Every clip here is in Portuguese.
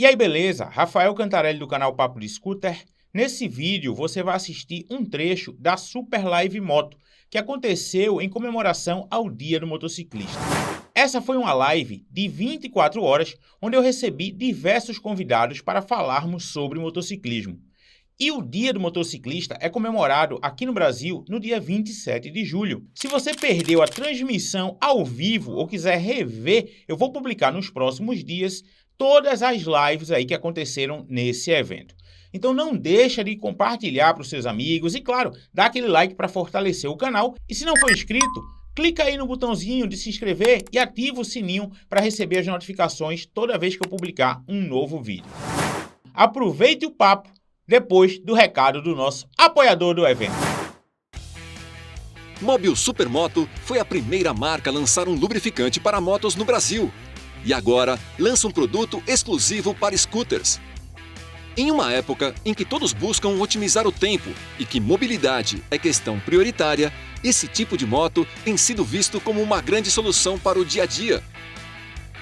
E aí, beleza? Rafael Cantarelli do canal Papo de Scooter. Nesse vídeo você vai assistir um trecho da Super Live Moto, que aconteceu em comemoração ao Dia do Motociclista. Essa foi uma live de 24 horas, onde eu recebi diversos convidados para falarmos sobre motociclismo. E o Dia do Motociclista é comemorado aqui no Brasil no dia 27 de julho. Se você perdeu a transmissão ao vivo ou quiser rever, eu vou publicar nos próximos dias todas as lives aí que aconteceram nesse evento. Então não deixa de compartilhar para os seus amigos e, claro, dá aquele like para fortalecer o canal. E se não for inscrito, clica aí no botãozinho de se inscrever e ativa o sininho para receber as notificações toda vez que eu publicar um novo vídeo. Aproveite o papo depois do recado do nosso apoiador do evento. Mobil Supermoto foi a primeira marca a lançar um lubrificante para motos no Brasil. E agora lança um produto exclusivo para scooters. Em uma época em que todos buscam otimizar o tempo e que mobilidade é questão prioritária, esse tipo de moto tem sido visto como uma grande solução para o dia a dia.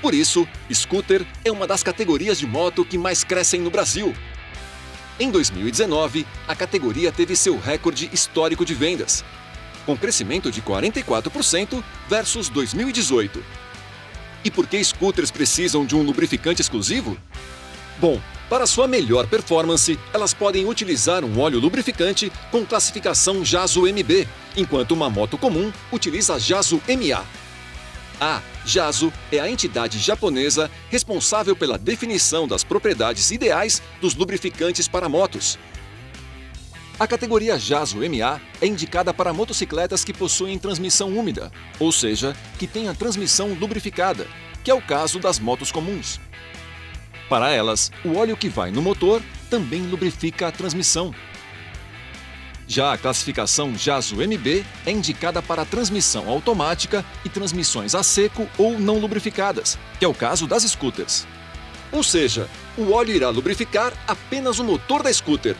Por isso, scooter é uma das categorias de moto que mais crescem no Brasil. Em 2019, a categoria teve seu recorde histórico de vendas, com crescimento de 44% versus 2018. E por que scooters precisam de um lubrificante exclusivo? Bom, para sua melhor performance, elas podem utilizar um óleo lubrificante com classificação JASO MB, enquanto uma moto comum utiliza JASO MA. A JASO é a entidade japonesa responsável pela definição das propriedades ideais dos lubrificantes para motos. A categoria JASO MA é indicada para motocicletas que possuem transmissão úmida, ou seja, que têm a transmissão lubrificada, que é o caso das motos comuns. Para elas, o óleo que vai no motor também lubrifica a transmissão. Já a classificação JASO MB é indicada para transmissão automática e transmissões a seco ou não lubrificadas, que é o caso das scooters. Ou seja, o óleo irá lubrificar apenas o motor da scooter.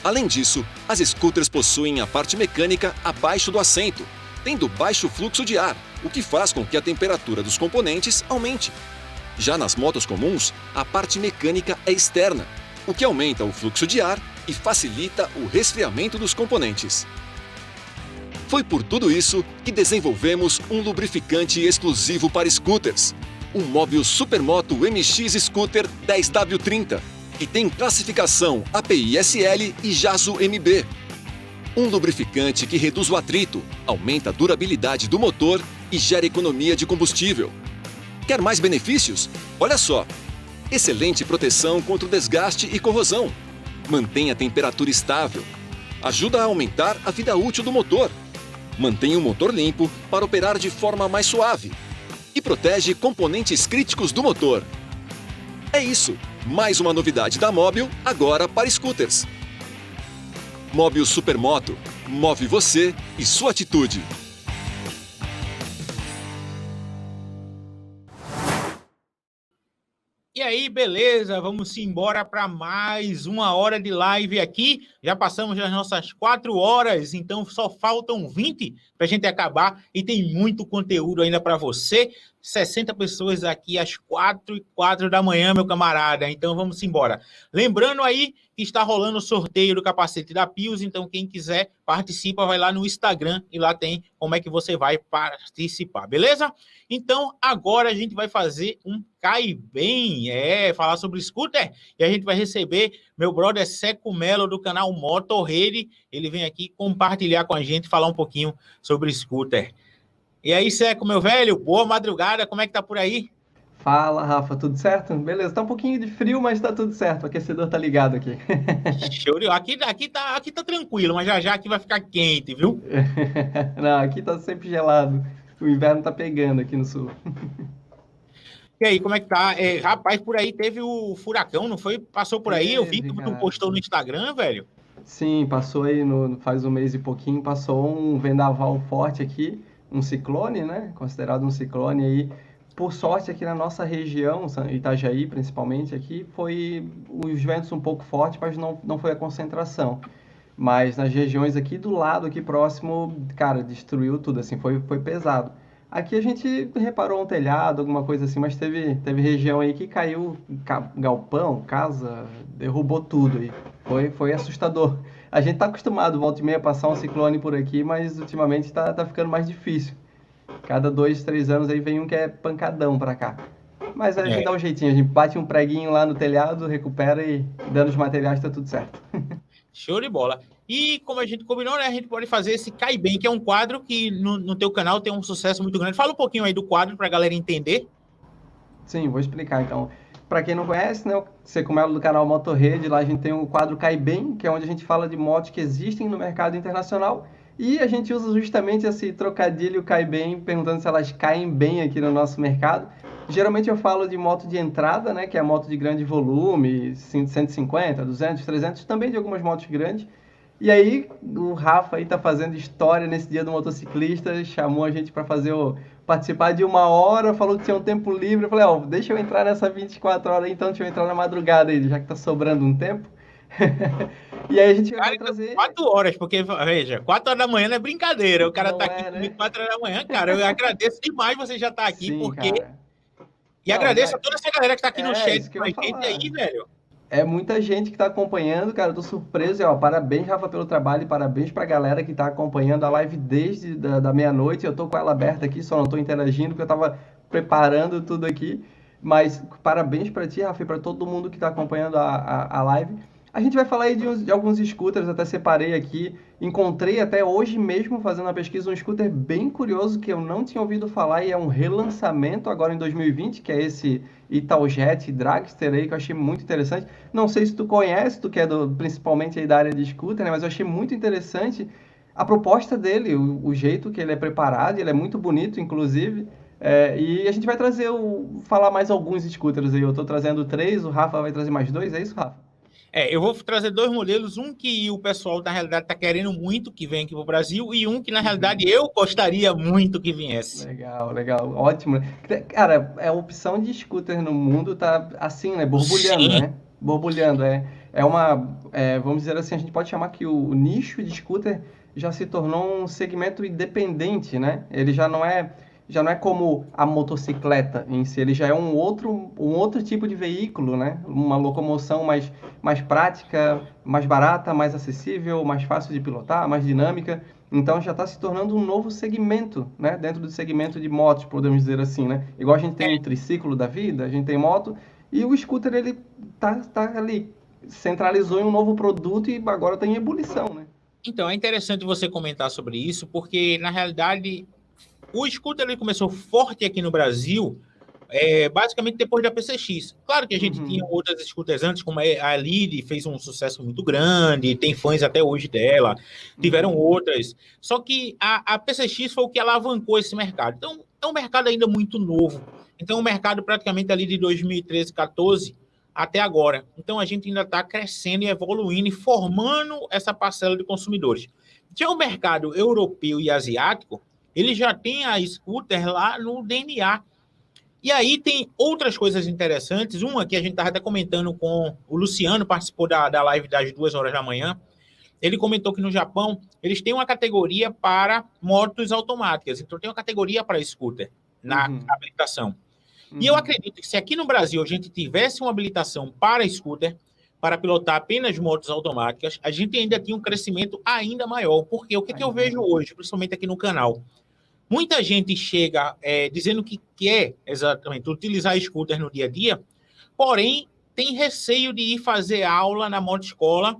Além disso, as scooters possuem a parte mecânica abaixo do assento, tendo baixo fluxo de ar, o que faz com que a temperatura dos componentes aumente. Já nas motos comuns, a parte mecânica é externa, o que aumenta o fluxo de ar e facilita o resfriamento dos componentes. Foi por tudo isso que desenvolvemos um lubrificante exclusivo para scooters, o Mobil Supermoto MX Scooter 10W30, que tem classificação API-SL e JASO MB. Um lubrificante que reduz o atrito, aumenta a durabilidade do motor e gera economia de combustível. Quer mais benefícios? Olha só! Excelente proteção contra o desgaste e corrosão. Mantém a temperatura estável. Ajuda a aumentar a vida útil do motor. Mantém o motor limpo para operar de forma mais suave. E protege componentes críticos do motor. É isso! Mais uma novidade da Mobil, agora para scooters. Mobil Supermoto. Move você e sua atitude. E aí, beleza? Vamos embora para mais uma hora de live aqui. Já passamos das nossas 4 horas, então só faltam 20 para a gente acabar e tem muito conteúdo ainda para você. 60 pessoas aqui às 4h04 da manhã, meu camarada. Então vamos embora. Lembrando aí que está rolando o sorteio do capacete da Pius, então quem quiser participa, vai lá no Instagram e lá tem como é que você vai participar, beleza? Então agora a gente vai fazer um Cai Bem, falar sobre scooter, e a gente vai receber meu brother Seco Melo do canal Motorrede. Ele vem aqui compartilhar com a gente, falar um pouquinho sobre scooter. E aí, Seco, meu velho, boa madrugada, como é que tá por aí? Fala, Rafa, tudo certo? Beleza, tá um pouquinho de frio, mas tá tudo certo, o aquecedor tá ligado aqui. Show de... aqui tá tranquilo, mas já aqui vai ficar quente, viu? Não, aqui tá sempre gelado, o inverno tá pegando aqui no sul. E aí, como é que tá? Rapaz, por aí teve o furacão, não foi? Passou por aí, eu vi que tu postou no Instagram, velho. Sim, passou aí, faz um mês e pouquinho, passou um vendaval forte aqui, um ciclone, né? Considerado um ciclone aí. Por sorte, aqui na nossa região, Itajaí principalmente, aqui foi os ventos um pouco fortes, mas não foi a concentração. Mas nas regiões aqui do lado, aqui próximo, cara, destruiu tudo, assim, foi pesado. Aqui a gente reparou um telhado, alguma coisa assim, mas teve região aí que caiu galpão, casa, derrubou tudo aí. Foi assustador. A gente tá acostumado, volta e meia, a passar um ciclone por aqui, mas ultimamente tá ficando mais difícil. Cada 2, 3 anos aí vem um que é pancadão pra cá. Mas a gente dá um jeitinho, a gente bate um preguinho lá no telhado, recupera e dando os materiais tá tudo certo. Show de bola. E como a gente combinou, né, a gente pode fazer esse Cai Bem, que é um quadro que no teu canal tem um sucesso muito grande. Fala um pouquinho aí do quadro para a galera entender. Sim, vou explicar então. Para quem não conhece, né, você começa do canal Motorrede, lá a gente tem o quadro Cai Bem, que é onde a gente fala de motos que existem no mercado internacional. E a gente usa justamente esse trocadilho Cai Bem, perguntando se elas caem bem aqui no nosso mercado. Geralmente eu falo de moto de entrada, né, que é a moto de grande volume, 150, 200, 300, também de algumas motos grandes. E aí o Rafa aí tá fazendo história nesse dia do motociclista, chamou a gente para participar de 1 hora, falou que tinha um tempo livre. Eu falei, ó, deixa eu entrar nessa 24 horas aí, então deixa eu entrar na madrugada aí, já que tá sobrando um tempo. E aí a gente vai trazer 4 horas, porque, veja, 4 horas da manhã não é brincadeira. O cara Não tá aqui né? comigo 4 horas da manhã, cara. Eu agradeço demais você já tá aqui, Sim, porque. cara. E Não, agradeço a toda essa galera que tá aqui no chat isso que com eu a ia gente falar. aí, velho. É muita gente que está acompanhando, cara. Eu tô surpreso. E, ó, parabéns, Rafa, pelo trabalho. E parabéns para a galera que está acompanhando a live desde da meia-noite. Eu tô com ela aberta aqui, só não tô interagindo, porque eu tava preparando tudo aqui. Mas parabéns para ti, Rafa, e para todo mundo que está acompanhando a live. A gente vai falar aí de alguns scooters, até separei aqui. Encontrei até hoje mesmo, fazendo uma pesquisa, um scooter bem curioso que eu não tinha ouvido falar e é um relançamento agora em 2020, que é esse Italjet Dragster aí, que eu achei muito interessante. Não sei se tu conhece, tu que é principalmente aí da área de scooter, né? Mas eu achei muito interessante a proposta dele, o jeito que ele é preparado, ele é muito bonito, inclusive. E a gente vai falar mais alguns scooters aí. Eu tô trazendo 3, o Rafa vai trazer mais 2, é isso, Rafa? Eu vou trazer 2 modelos, um que o pessoal, na realidade, está querendo muito que venha aqui para o Brasil, e um que, na realidade, eu gostaria muito que viesse. Legal, legal, ótimo. Cara, a opção de scooter no mundo tá assim, né? Borbulhando, Sim. né? Borbulhando. Vamos dizer assim, a gente pode chamar que o nicho de scooter já se tornou um segmento independente, né? Ele já não é como a motocicleta em si, ele já é um outro tipo de veículo, né? Uma locomoção mais prática, mais barata, mais acessível, mais fácil de pilotar, mais dinâmica. Então já está se tornando um novo segmento, né? Dentro do segmento de motos, podemos dizer assim, né? Igual a gente tem um triciclo da vida, a gente tem moto, e o scooter ele tá ali, centralizou em um novo produto e agora está em ebulição, né? Então, é interessante você comentar sobre isso, porque, na realidade, o scooter ele começou forte aqui no Brasil, basicamente depois da PCX. Claro que a gente tinha outras scooters antes, como a Lide fez um sucesso muito grande, tem fãs até hoje dela, tiveram outras. Só que a PCX foi o que alavancou esse mercado. Então, é um mercado ainda muito novo. Então, o mercado praticamente ali de 2013, 14 até agora. Então, a gente ainda está crescendo e evoluindo e formando essa parcela de consumidores. Já o mercado europeu e asiático, ele já tem a scooter lá no DNA. E aí tem outras coisas interessantes. Uma que a gente estava até comentando com o Luciano, participou da live das 2 horas da manhã. Ele comentou que no Japão eles têm uma categoria para motos automáticas. Então tem uma categoria para scooter na habilitação. E eu acredito que se aqui no Brasil a gente tivesse uma habilitação para scooter, para pilotar apenas motos automáticas, a gente ainda tinha um crescimento ainda maior. Porque o que eu vejo hoje, principalmente aqui no canal, muita gente chega dizendo que quer exatamente utilizar scooter no dia a dia, porém tem receio de ir fazer aula na motoescola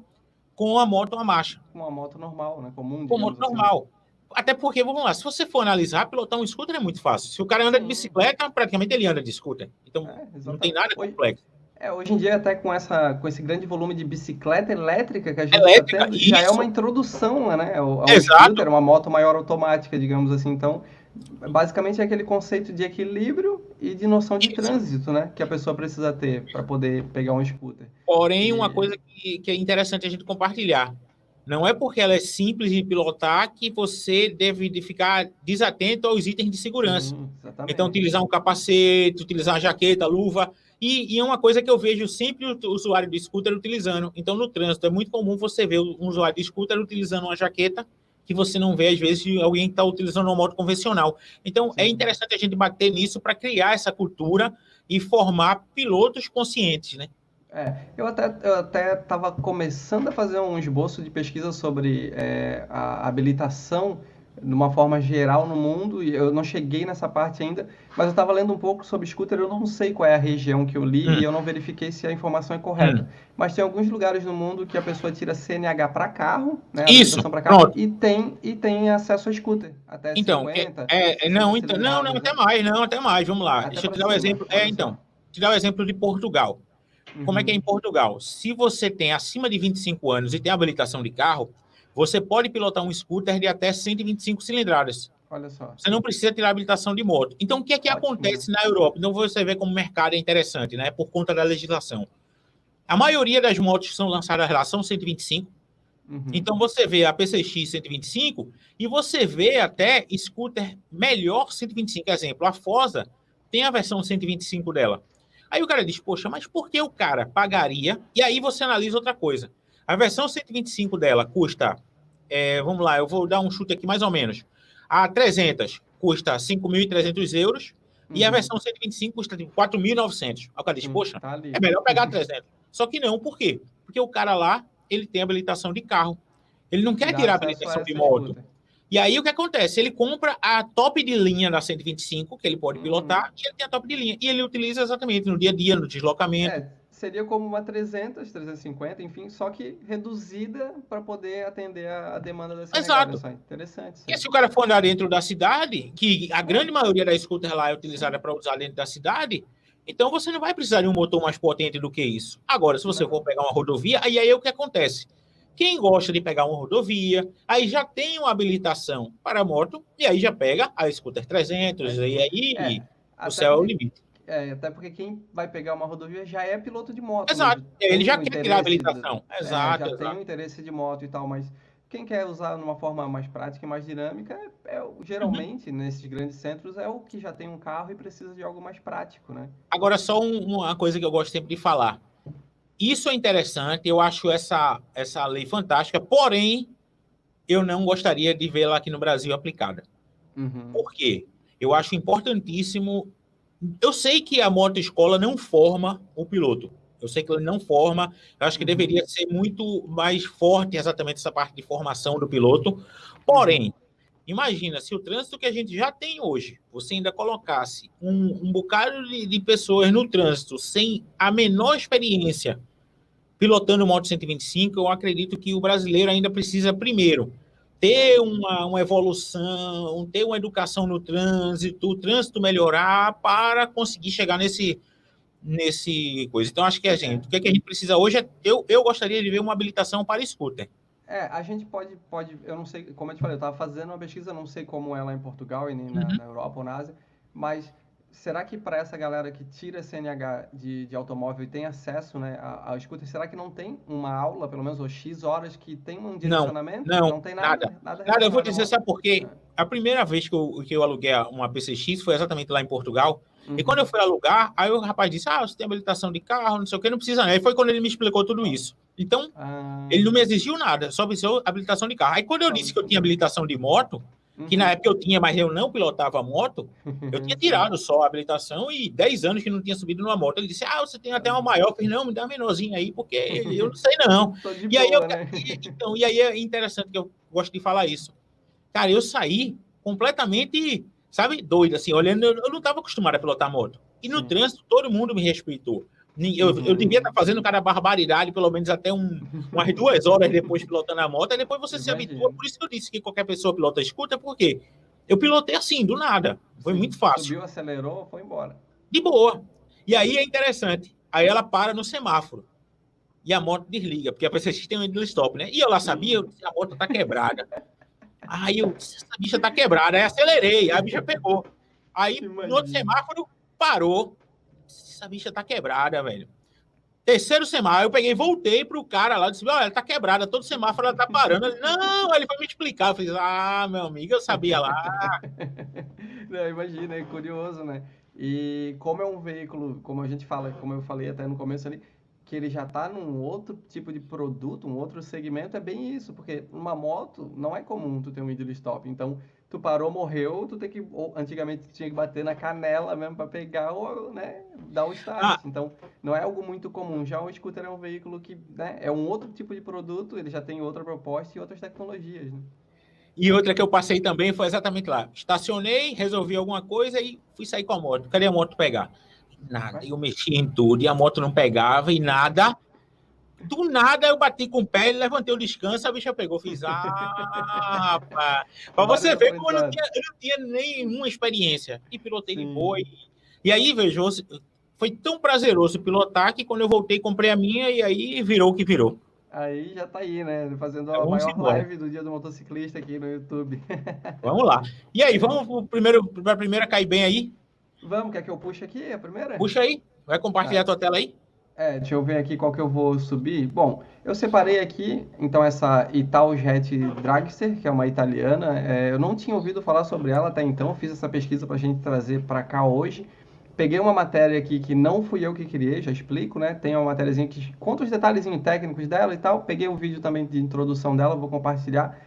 com a moto a marcha. Com uma moto normal, né? Comum, com moto assim. normal. Até porque, vamos lá, se você for analisar, pilotar um scooter é muito fácil. Se o cara anda de bicicleta, praticamente ele anda de scooter. Então, não tem nada complexo. Hoje em dia, até com esse grande volume de bicicleta elétrica que a gente está tendo, já é uma introdução, né? Ao scooter, uma moto maior automática, digamos assim. Então, basicamente é aquele conceito de equilíbrio e de noção de trânsito, né? Que a pessoa precisa ter para poder pegar um scooter. Porém, uma coisa que é interessante a gente compartilhar. Não é porque ela é simples de pilotar que você deve ficar desatento aos itens de segurança. Então, utilizar um capacete, utilizar uma jaqueta, luva. E é uma coisa que eu vejo sempre o usuário de scooter utilizando. Então, no trânsito, é muito comum você ver um usuário de scooter utilizando uma jaqueta que você não vê, às vezes, de alguém que está utilizando uma moto convencional. Então, é Sim. interessante a gente bater nisso para criar essa cultura e formar pilotos conscientes, né? Eu até estava começando a fazer um esboço de pesquisa sobre a habilitação de uma forma geral no mundo, e eu não cheguei nessa parte ainda, mas eu estava lendo um pouco sobre scooter, eu não sei qual é a região que eu li e Hum, eu não verifiquei se a informação é correta. hum. Mas tem alguns lugares no mundo que a pessoa tira CNH para carro, né, Isso, habilitação para carro, pronto. e tem acesso a scooter, até Então, 50, não, 60 então, não, cilindradas, né? até mais, vamos lá. Até Deixa eu para te dar o cima, exemplo. olha Então, só. te dar o exemplo de Portugal. Como é que é em Uhum. Portugal? Se você tem acima de 25 anos e tem habilitação de carro, você pode pilotar um scooter de até 125 cilindradas. Olha só. Você não precisa tirar habilitação de moto. Então, o que é que Ótimo, né? acontece na Europa? Então, você vê como o mercado é interessante, né? Por conta da legislação. A maioria das motos que são lançadas lá são 125. Uhum. Então, você vê a PCX 125 e você vê até scooter melhor 125. Exemplo, a Fosa tem a versão 125 dela. Aí o cara diz, poxa, mas por que o cara pagaria? E aí você analisa outra coisa. A versão 125 dela custa, vamos lá, eu vou dar um chute aqui mais ou menos. A 300 custa 5.300 euros e a Uhum. versão 125 custa tipo, 4.900. Aí o cara diz, Sim, poxa, tá é ali. melhor pegar a 300. Só que não, por quê? Porque o cara lá, ele tem habilitação de carro. Ele não Que quer dá tirar a acesso a habilitação de essa moto. scooter. E aí o que acontece? Ele compra a top de linha da 125, que ele pode Uhum. pilotar, e ele tem a top de linha. E ele utiliza exatamente no dia a dia, no deslocamento. Seria como uma 300, 350, enfim, só que reduzida para poder atender a demanda da CNH. Olha Exato. só, interessante isso E aí. se o cara for andar dentro da cidade, que a grande maioria da scooter lá é utilizada para usar dentro da cidade, então você não vai precisar de um motor mais potente do que isso. Agora, se você for Não. pegar uma rodovia, aí o que acontece? Quem gosta de pegar uma rodovia, aí já tem uma habilitação para moto, e aí já pega a scooter A 300, e scooter. aí o Até céu é o porque, limite. até porque quem vai pegar uma rodovia já é piloto de moto Exato. mesmo. Ele Tem já o quer tirar a interesse, habilitação. Exato, já tem o exato. interesse de moto e tal, mas quem quer usar numa forma mais prática e mais dinâmica, Uhum. geralmente, nesses grandes centros, é o que já tem um carro e precisa de algo mais prático, né? Agora, só uma coisa que eu gosto sempre de falar. Isso é interessante, eu acho essa lei fantástica, porém, eu não gostaria de vê-la aqui no Brasil aplicada. Uhum. Por quê? Eu acho importantíssimo. Eu sei que a motoescola não forma o piloto. Eu sei que ele não forma. Eu acho que Uhum. deveria ser muito mais forte exatamente essa parte de formação do piloto. Uhum. Porém, imagina se o trânsito que a gente já tem hoje, você ainda colocasse um bocado de pessoas no trânsito sem a menor experiência pilotando moto 125, eu acredito que o brasileiro ainda precisa, primeiro, ter uma evolução, ter uma educação no trânsito, o trânsito melhorar para conseguir chegar nesse coisa. Então, acho que o que, é que a gente precisa hoje é, eu gostaria de ver uma habilitação para scooter. A gente pode, eu não sei, como eu te falei, eu estava fazendo uma pesquisa, não sei como é lá em Portugal e nem na Uhum. Europa ou na Ásia, mas será que para essa galera que tira CNH de automóvel e tem acesso, né, ao scooter, será que não tem uma aula, pelo menos, ou X horas, que tem um Não, direcionamento? não, Não tem nada. nada, nada Nada, eu vou relacionado à dizer, moto? sabe por quê? É. A primeira vez que eu aluguei uma PCX foi exatamente lá em Portugal. E quando eu Uhum. fui alugar, aí o rapaz disse: você tem habilitação de carro, não sei o que, não precisa, não. Aí foi quando ele me explicou tudo isso. Então, ele não Ah, me exigiu nada, só precisou habilitação de carro. Aí quando eu só disse que eu habilitação de tinha carro. habilitação de moto, que na Uhum. época eu tinha, mas eu não pilotava moto, eu tinha Sim. tirado só a habilitação e 10 anos que não tinha subido numa moto. Ele disse: você tem até uma Aham. maior. Eu falei: não, me dá uma menorzinha aí, porque eu não sei não. Tô de E aí, boa, né? e aí é interessante que eu gosto de falar isso. Cara, eu saí completamente, sabe, doido, assim, olhando, eu não estava acostumado a pilotar moto. E no Sim. trânsito, todo mundo me respeitou. Eu devia estar Uhum. fazendo cada barbaridade, pelo menos até umas 2 horas depois pilotando a moto, e depois você se habitua. Imagino. Por isso que eu disse que qualquer pessoa pilota escuta, porque eu pilotei assim, do nada. Foi Sim. muito fácil. Subiu, acelerou, foi embora. De boa. E aí é interessante. Aí ela para no semáforo. E a moto desliga, porque a PCX tem um idle stop, né? E eu lá sabia, eu Uhum. disse, a moto tá quebrada. Aí eu disse, essa bicha tá quebrada. Aí acelerei, aí a bicha pegou. Aí no outro Imagino. semáforo parou. Essa bicha tá quebrada, velho. Terceiro semáforo, eu peguei e voltei pro cara lá, disse, olha, ela tá quebrada, todo semáforo ela tá parando. Ele, não, ele foi me explicar. Eu falei, meu amigo, eu sabia lá. Não, imagina, é curioso, né? E como é um veículo, como a gente fala, como eu falei até no começo ali, que ele já está num outro tipo de produto, um outro segmento, é bem isso, porque uma moto não é comum tu ter um idle stop, então tu parou, morreu, tu tem que, antigamente tu tinha que bater na canela mesmo para pegar ou, né, dar o start, então não é algo muito comum, já o scooter é um veículo que, né, é um outro tipo de produto, ele já tem outra proposta e outras tecnologias, né? E outra que eu passei também foi exatamente lá. Estacionei, resolvi alguma coisa e fui sair com a moto. Cadê a moto pegar? Nada. Eu mexi em tudo e a moto não pegava e nada. Do nada eu bati com o pé, levantei o descanso, a bicha pegou. Fiz, rapaz. Pra você ver como eu não tinha nenhuma experiência. E pilotei de boa. E aí, veja, foi tão prazeroso pilotar que quando eu voltei, comprei a minha e aí virou o que virou. Aí já tá aí, né? Fazendo a Vamos maior embora. live do Dia do Motociclista aqui no YouTube. Vamos lá. E aí, vamos para a primeira cair bem aí? Vamos, quer que eu puxe aqui a primeira? Puxa aí. Vai compartilhar a tua tela aí? Deixa eu ver aqui qual que eu vou subir. Bom, eu separei aqui, então, essa Italjet Dragster, que é uma italiana. Eu não tinha ouvido falar sobre ela até então, fiz essa pesquisa para a gente trazer para cá hoje. Peguei uma matéria aqui que não fui eu que criei, já explico, né? Tem uma matériazinha que conta os detalhezinhos técnicos dela e tal. Peguei um vídeo também de introdução dela, vou compartilhar.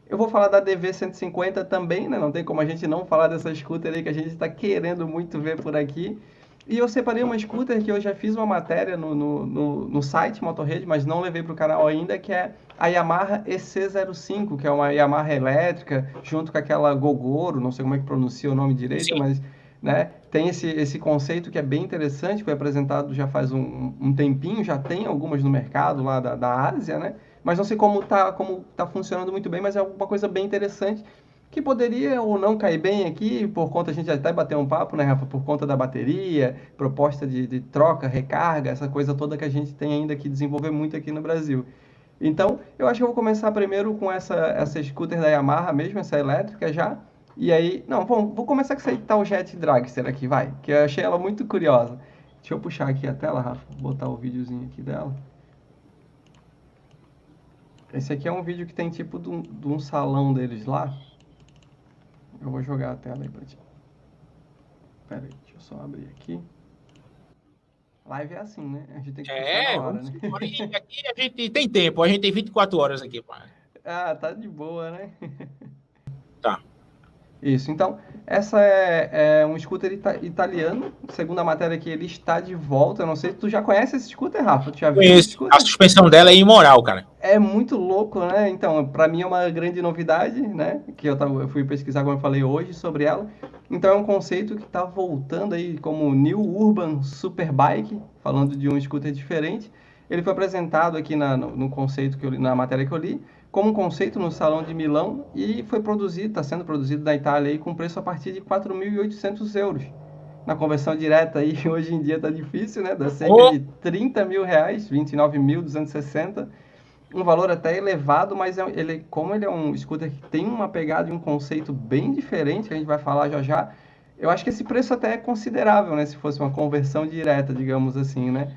Eu vou falar da DV150 também, né? Não tem como a gente não falar dessa scooter aí que a gente está querendo muito ver por aqui. E eu separei uma scooter que eu já fiz uma matéria no site Motorrede, mas não levei para o canal ainda, que é a Yamaha EC05, que é uma Yamaha elétrica, junto com aquela Gogoro, não sei como é que pronuncia o nome direito, Sim. mas né, tem esse conceito que é bem interessante, foi apresentado já faz um tempinho, já tem algumas no mercado lá da Ásia, né? Mas não sei como tá funcionando muito bem, mas é uma coisa bem interessante que poderia ou não cair bem aqui, por conta, a gente até bateu um papo, né, Rafa, por conta da bateria, proposta de troca, recarga, essa coisa toda que a gente tem ainda que desenvolver muito aqui no Brasil. Então, eu acho que eu vou começar primeiro com essa scooter da Yamaha mesmo, essa elétrica já, e aí, não, vou começar com essa Italjet Dragster aqui, vai, que eu achei ela muito curiosa. Deixa eu puxar aqui a tela, Rafa, botar o videozinho aqui dela. Esse aqui é um vídeo que tem tipo de um salão deles lá. Eu vou jogar a tela aí pra ti. Pera aí, deixa eu só abrir aqui. Live é assim, né? A gente tem que puxar na hora, né? E aqui a gente tem tempo, a gente tem 24 horas aqui, pai. Ah, tá de boa, né? Tá. Isso, então, essa é um scooter italiano, segundo a matéria aqui, ele está de volta. Eu não sei se tu já conhece esse scooter, Rafa? Tu já viu esse scooter? A suspensão dela é imoral, cara. É muito louco, né? Então, para mim é uma grande novidade, né? Que eu fui pesquisar, como eu falei hoje, sobre ela. Então, é um conceito que está voltando aí como New Urban Superbike, falando de um scooter diferente. Ele foi apresentado aqui no conceito que eu li, na matéria que eu li, como um conceito no Salão de Milão e foi produzido, está sendo produzido na Itália aí, com preço a partir de 4.800 euros. Na conversão direta aí, hoje em dia tá difícil, né? Dá cerca de 30 mil reais, 29.260. Um valor até elevado, mas como ele é um scooter que tem uma pegada e um conceito bem diferente, que a gente vai falar já já, eu acho que esse preço até é considerável, né? Se fosse uma conversão direta, digamos assim, né?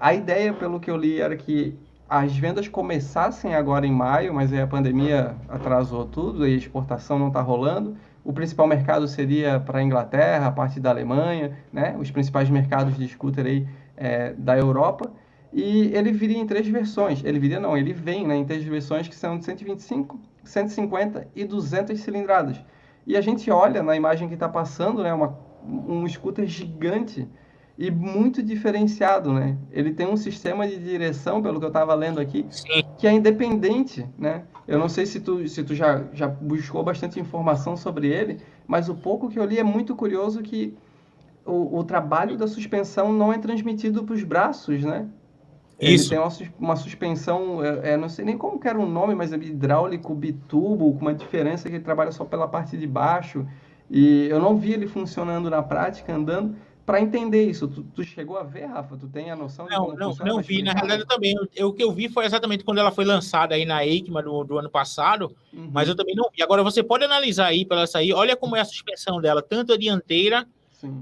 A ideia, pelo que eu li, era que as vendas começassem agora em maio, mas aí a pandemia atrasou tudo e a exportação não está rolando. O principal mercado seria para a Inglaterra, a parte da Alemanha, né? Os principais mercados de scooter aí da Europa. E ele viria em 3 versões. Ele vem, né, em 3 versões que são de 125, 150 e 200 cilindradas. E a gente olha na imagem que está passando, né, um scooter gigante e muito diferenciado, né? Ele tem um sistema de direção, pelo que eu estava lendo aqui, Sim. que é independente, né? Eu não sei se tu já buscou bastante informação sobre ele, mas o pouco que eu li é muito curioso que o trabalho da suspensão não é transmitido para os braços, né? Ele tem uma suspensão, não sei nem como que era o nome, mas é hidráulico bitubo, com uma diferença que ele trabalha só pela parte de baixo. E eu não vi ele funcionando na prática, andando. Para entender isso, tu chegou a ver, Rafa? Tu tem a noção de como funciona? Não vi. Na realidade, eu também. O que eu vi foi exatamente quando ela foi lançada aí na EICMA do ano passado, mas eu também não vi. Agora, você pode analisar aí para ela sair, olha como é a suspensão dela, tanto a dianteira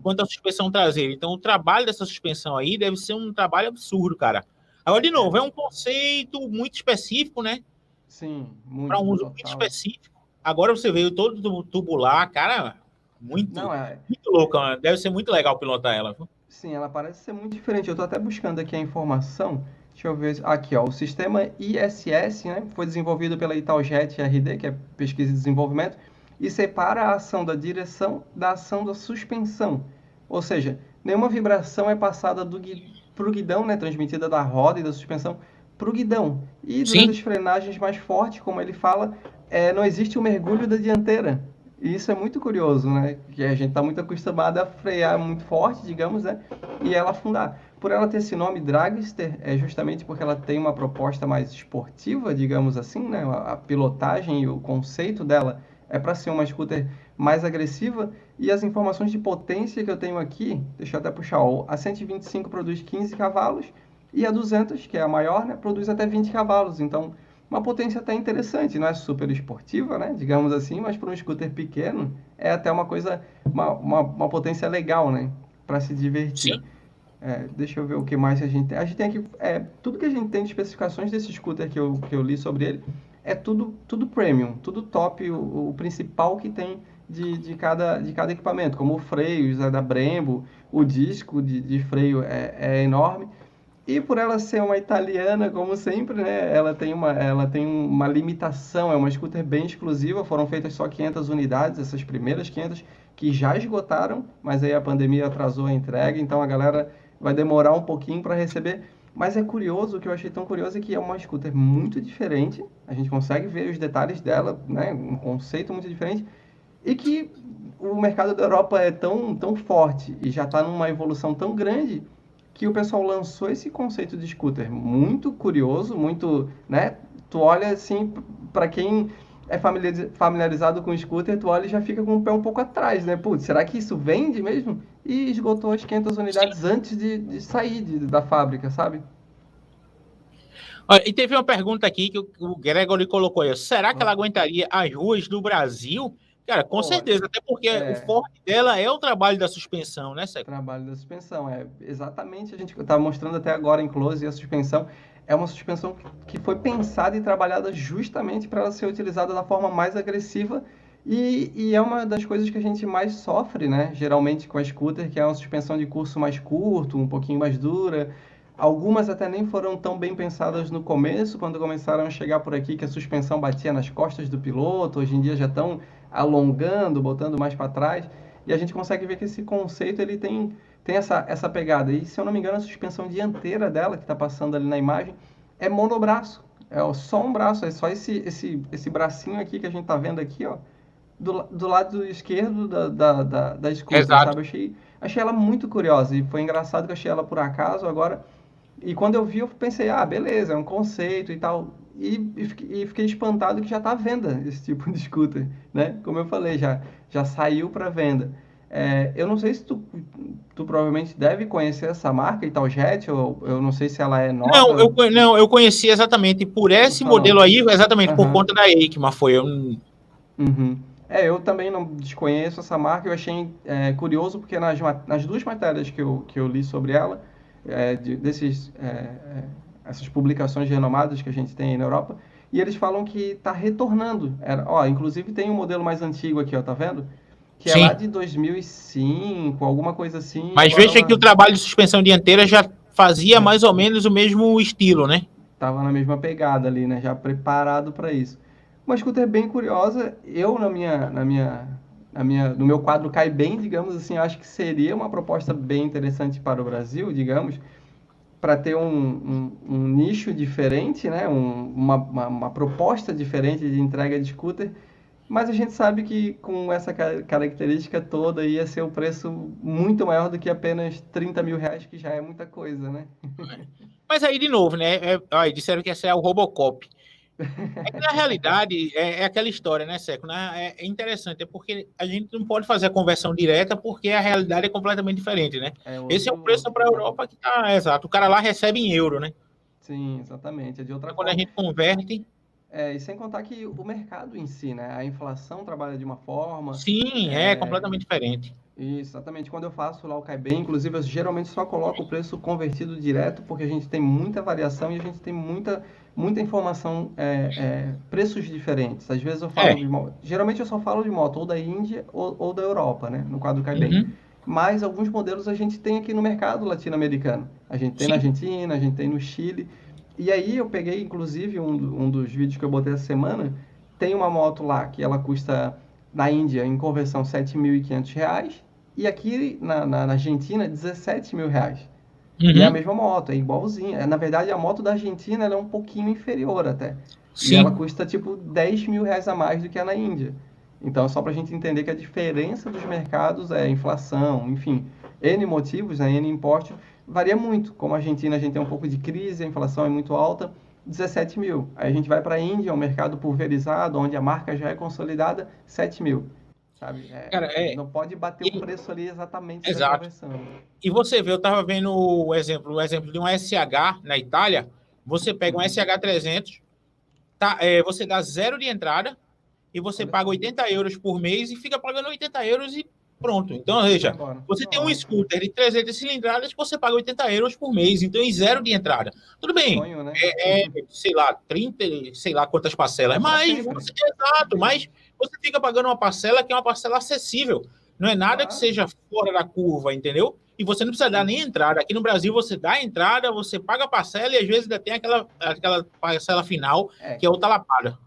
quanto a suspensão traseira. Então, o trabalho dessa suspensão aí deve ser um trabalho absurdo, cara. Agora, de novo, é um conceito muito específico, né? Sim, muito. Para um uso muito específico. Agora você veio todo tubular, cara, muito louco. Deve ser muito legal pilotar ela. Sim, ela parece ser muito diferente. Eu estou até buscando aqui a informação. Deixa eu ver. Aqui, ó, o sistema ISS, né, foi desenvolvido pela Italjet RD, que é pesquisa e desenvolvimento, e separa a ação da direção da ação da suspensão. Ou seja, nenhuma vibração é passada para o guidão, né, transmitida da roda e da suspensão para o guidão. E durante as Sim, frenagens mais fortes, como ele fala, não existe o mergulho da dianteira. E isso é muito curioso, né? Que a gente está muito acostumado a frear muito forte, digamos, né? E ela afundar. Por ela ter esse nome Dragster, é justamente porque ela tem uma proposta mais esportiva, digamos assim, né? A pilotagem e o conceito dela é para ser uma scooter mais agressiva. E as informações de potência que eu tenho aqui, deixa eu até puxar, ó, a 125 produz 15 cavalos e a 200, que é a maior, né, produz até 20 cavalos. Então, uma potência até interessante, não é super esportiva, né, digamos assim, mas para um scooter pequeno é até uma coisa, uma potência legal, né, para se divertir. sim. Deixa eu ver o que mais a gente tem. A gente tem aqui, tudo que a gente tem de especificações desse scooter que eu li sobre ele, é tudo premium, tudo top, o principal que tem de cada equipamento, como o freio da Brembo, o disco de freio é enorme. E por ela ser uma italiana, como sempre, né, ela tem uma limitação, é uma scooter bem exclusiva, foram feitas só 500 unidades, essas primeiras 500, que já esgotaram, mas aí a pandemia atrasou a entrega, então a galera vai demorar um pouquinho para receber. Mas é curioso, o que eu achei tão curioso é que é uma scooter muito diferente, a gente consegue ver os detalhes dela, né, um conceito muito diferente, e que o mercado da Europa é tão forte e já está numa evolução tão grande que o pessoal lançou esse conceito de scooter muito curioso, muito, né? Tu olha assim, para quem é familiarizado com scooter, tu olha e já fica com o pé um pouco atrás, né? Putz, será que isso vende mesmo? E esgotou as 500 unidades antes de sair da fábrica, sabe? Olha, e teve uma pergunta aqui que o Gregory colocou aí. Será que ela Ó, aguentaria as ruas do Brasil? Cara, com olha, certeza, até porque o é, forte dela é o trabalho da suspensão, né, Seco? trabalho da suspensão. É exatamente, a gente estava mostrando até agora em close a suspensão. É uma suspensão que foi pensada e trabalhada justamente para ela ser utilizada da forma mais agressiva e é uma das coisas que a gente mais sofre, né? Geralmente com a scooter, que é uma suspensão de curso mais curto, um pouquinho mais dura. Algumas até nem foram tão bem pensadas no começo, quando começaram a chegar por aqui, que a suspensão batia nas costas do piloto. Hoje em dia já estão alongando, botando mais para trás. E a gente consegue ver que esse conceito ele tem essa pegada. E se eu não me engano, a suspensão dianteira dela, que está passando ali na imagem, é monobraço. É só um braço, é só esse bracinho aqui que a gente está vendo aqui, ó, do lado esquerdo da scooter, Exato. sabe? Achei ela muito curiosa e foi engraçado que eu achei ela por acaso agora. E quando eu vi, eu pensei, ah, beleza, é um conceito e tal. E fiquei espantado que já está à venda esse tipo de scooter, né? Como eu falei, já saiu para venda. Eu não sei se tu provavelmente deve conhecer essa marca, Italjet, ou eu não sei se ela é Não, nova, não, eu conheci exatamente por por esse sua modelo nome. aí, exatamente por Aham. conta da EICMA, foi. Uhum. Eu também não desconheço essa marca, eu achei curioso porque nas duas matérias que eu li sobre ela, essas publicações renomadas que a gente tem aí na Europa, e eles falam que está retornando. Inclusive tem um modelo mais antigo aqui, ó, tá vendo? Que é lá Sim. de 2005, alguma coisa assim, e Mas agora veja que o ela trabalho de suspensão dianteira já fazia já mais ou menos o mesmo estilo, né? estava na mesma pegada ali, né? Já preparado para isso. Uma scooter bem curiosa. Eu, no meu quadro cai bem, digamos assim, eu acho que seria uma proposta bem interessante para o Brasil, digamos, para ter um nicho diferente, né? Uma proposta diferente de entrega de scooter. Mas a gente sabe que com essa característica toda ia ser o preço muito maior do que apenas 30 mil reais, que já é muita coisa, né? Mas aí, de novo, né? Aí disseram que esse é o Robocop. É que, na realidade, é aquela história, né, Seco? Né? É interessante, é porque a gente não pode fazer a conversão direta porque a realidade é completamente diferente, né? É Esse é o outro, preço outro para a patamar. Europa que tá, exato. O cara lá recebe em euro, né? Sim, exatamente. É de outra Então, quando a forma. gente converte, E sem contar que o mercado em si, né? A inflação trabalha de uma forma. sim, é é, completamente diferente. Exatamente. Quando eu faço lá o Caibem, inclusive, eu geralmente só coloco o preço convertido direto, porque a gente tem muita variação e a gente tem muita informação, preços diferentes. Às vezes eu falo É. de moto. Geralmente eu só falo de moto ou da Índia ou da Europa, né? No quadro Caibem. Uhum. mas alguns modelos a gente tem aqui no mercado latino-americano. A gente tem na Sim. Argentina, a gente tem no Chile. E aí eu peguei, inclusive, um dos vídeos que eu botei essa semana, tem uma moto lá que ela custa, na Índia, em conversão, R$ 7.500, e aqui na Argentina, R$ 17.000. E é a Uhum. mesma moto, é igualzinha. Na verdade, a moto da Argentina ela é um pouquinho inferior até. E ela Sim. custa tipo R$ 10.000 a mais do que a na Índia. Então, só para a gente entender que a diferença dos mercados é inflação, enfim, N motivos, né, N importe, varia muito. Como a Argentina, a gente tem um pouco de crise, a inflação é muito alta, 17 mil. Aí a gente vai para a Índia, um mercado pulverizado, onde a marca já é consolidada, 7 mil. Sabe? Cara, Não pode bater o e- preço ali exatamente sem a exato. conversão. E você vê, eu estava vendo o exemplo de um SH na Itália. Você pega um Uhum. SH 300, tá, você dá zero de entrada e você Olha paga só. 80 euros por mês e fica pagando 80 euros e pronto. Então, E vai veja, embora. você tem um Ótimo. scooter de 300 cilindradas que você paga 80 euros por mês, então em zero de entrada. Tudo bem, Sonho, né? sei lá, 30, sei lá quantas parcelas, É para mas sempre. você, exato, mas você fica pagando uma parcela que é uma parcela acessível. Não é nada que Claro. seja fora da curva, entendeu? E você não precisa dar nem Sim. entrada. Aqui no Brasil, você dá a entrada, você paga a parcela e às vezes ainda tem aquela parcela final, É, que é outra lapada.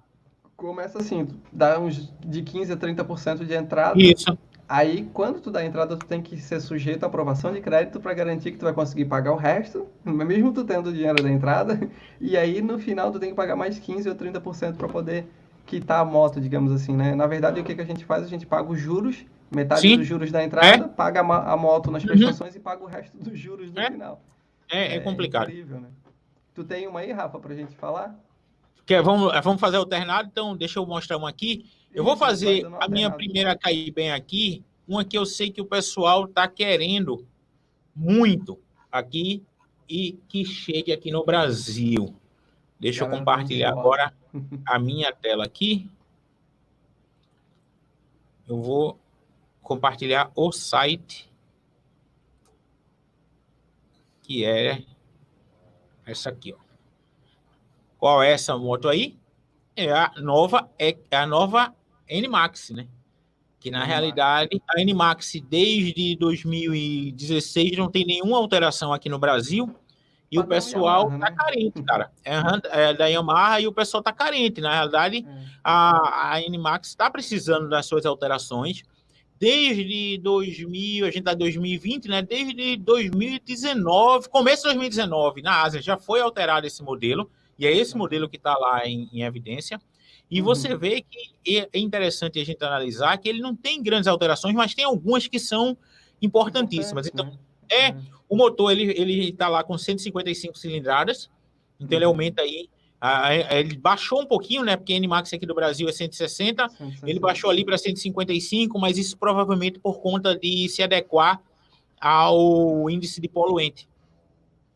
começa assim, dá uns de 15 a 30% de entrada. Isso. Aí, quando tu dá a entrada, tu tem que ser sujeito à aprovação de crédito para garantir que tu vai conseguir pagar o resto, mesmo tu tendo o dinheiro da entrada. E aí, no final, tu tem que pagar mais 15 ou 30% para poder quitar a moto, digamos assim, né? Na verdade, o que que a gente faz? A gente paga os juros, metade dos Sim, juros da é. entrada, paga a moto nas Uhum. prestações e paga o resto dos juros no É, final. é É complicado. incrível, né? Tu tem uma aí, Rafa, pra gente falar? Vamos fazer alternado, então deixa eu mostrar uma aqui. Eu vou Isso, a gente vai fazer dando uma a minha alternada. primeira cair bem aqui, uma que eu sei que o pessoal está querendo muito aqui e que chegue aqui no Brasil. A Deixa eu galera tá compartilhar ansiosa. agora a minha tela aqui. Eu vou compartilhar o site, que é essa aqui, ó. Qual é essa moto aí? É a nova NMAX, né? Que na Animax. realidade a NMAX desde 2016 não tem nenhuma alteração aqui no Brasil e o Padrão pessoal Yamaha, tá né? carente, cara. É da Yamaha e o pessoal tá carente. Na realidade, É. a NMAX está precisando das suas alterações desde 2000, a gente tá em 2020, né? Desde 2019, começo de 2019, na Ásia já foi alterado esse modelo e é esse modelo Bacana. que está lá em evidência. E você Uhum. vê que é interessante a gente analisar que ele não tem grandes alterações, mas tem algumas que são importantíssimas. Importantes, Então, né? é É. o motor ele está lá com 155 cilindradas, então ele Uhum. aumenta aí. Ele baixou um pouquinho, né? Porque a NMAX aqui do Brasil é 160, ele baixou 160. ali para 155, mas isso provavelmente por conta de se adequar ao índice de poluente.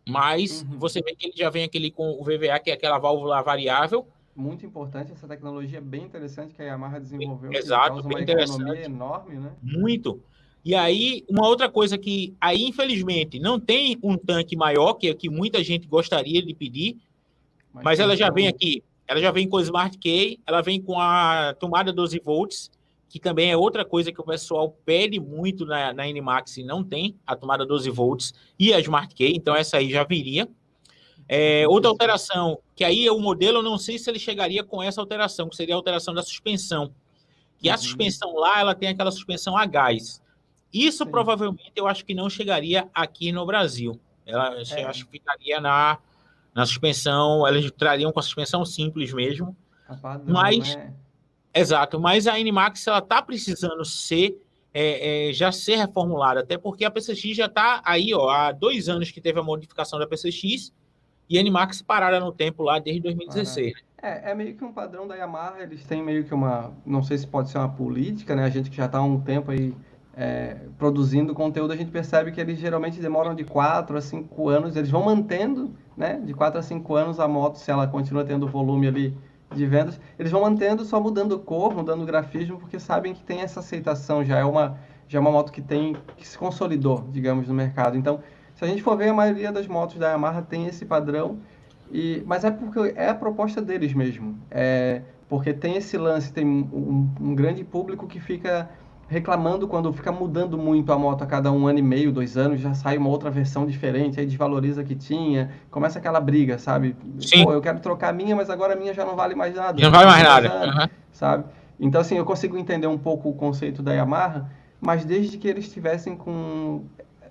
Mas Uhum. você vê que ele já vem aquele com o VVA, que é aquela válvula variável. Muito importante essa tecnologia bem interessante que a Yamaha desenvolveu, que Exato, causa uma bem economia interessante. enorme, né? Muito. E aí, uma outra coisa que aí, infelizmente, não tem um tanque maior, que é o que muita gente gostaria de pedir, Mais mas ela já vem controle. aqui. Ela já vem com o Smart Key, ela vem com a tomada 12 volts, que também é outra coisa que o pessoal pede muito na NMAX e não tem, a tomada 12 volts e a Smart Key, então essa aí já viria. Outra Importantíssimo. alteração, que aí é o modelo, eu não sei se ele chegaria com essa alteração, que seria a alteração da suspensão. Que a Uhum. suspensão lá, ela tem aquela suspensão a gás. Isso Sim. provavelmente eu acho que não chegaria aqui no Brasil. Eu É, acho que ficaria na suspensão, eles trariam com a suspensão simples mesmo. a padrão, Mas, né? exato, mas a NMAX ela está precisando já ser reformulada, até porque a PCX já está aí, ó, há 2 anos que teve a modificação da PCX e a NMAX parada no tempo lá desde Parado. 2016. É meio que um padrão da Yamaha, eles têm meio que uma, não sei se pode ser uma política, né? A gente que já está há um tempo aí produzindo conteúdo, a gente percebe que eles geralmente demoram de 4 a 5 anos, eles vão mantendo, né? De 4 a 5 anos a moto, se ela continua tendo volume ali de vendas, eles vão mantendo, só mudando cor, mudando o grafismo, porque sabem que tem essa aceitação, já é uma moto que se consolidou, digamos, no mercado. Então, se a gente for ver, a maioria das motos da Yamaha tem esse padrão, mas é porque é a proposta deles mesmo. Porque tem esse lance, tem um grande público que fica reclamando quando fica mudando muito a moto a cada 1 ano e meio, 2 anos, já sai uma outra versão diferente, aí desvaloriza a que tinha, começa aquela briga, sabe? Pô, Sim, eu quero trocar a minha, mas agora a minha já não vale mais nada, não já vai tem mais 10 nada. anos, Aham. sabe? Então, assim, eu consigo entender um pouco o conceito da Yamaha, mas desde que eles estivessem com,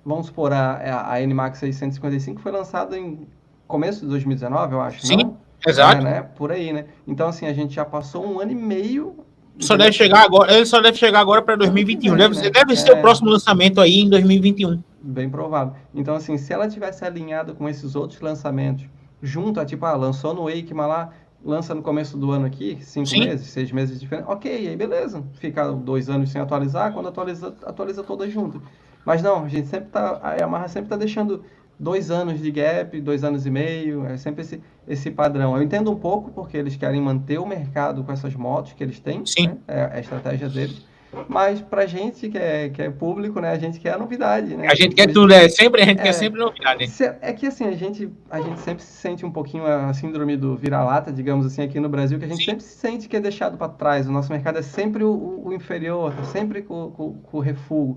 vamos supor, a NMAX 655 foi lançada em começo de 2019, eu acho, Sim, não? É, exato. né? Por aí, né? Então, assim, a gente já passou 1 ano e meio, Só deve entendeu? chegar agora, ele só deve chegar agora para Ano que 2021. vem, Deve ser, né? deve ser o próximo lançamento aí em 2021. Bem provável. Então, assim, se ela tivesse alinhado com esses outros lançamentos, junto a, tipo, lançou no Wakema lá, lança no começo do ano aqui, cinco Sim, meses, 6 meses diferentes, ok, aí beleza. Fica 2 anos sem atualizar, quando atualiza, atualiza todas junto. Mas não, a gente sempre tá, a Yamaha sempre tá deixando 2 anos de gap, 2 anos e meio, é sempre esse padrão. Eu entendo um pouco porque eles querem manter o mercado com essas motos que eles têm, né? sim. É a estratégia deles. Mas pra gente que é público, né? A gente quer a novidade, A né? gente quer tudo, sempre, a gente quer É, sempre novidade. é que assim, a gente sempre se sente um pouquinho a síndrome do vira-lata, digamos assim, aqui no Brasil, que a gente Sim, sempre se sente que é deixado para trás. O nosso mercado é sempre o inferior, tá sempre com o refúgio.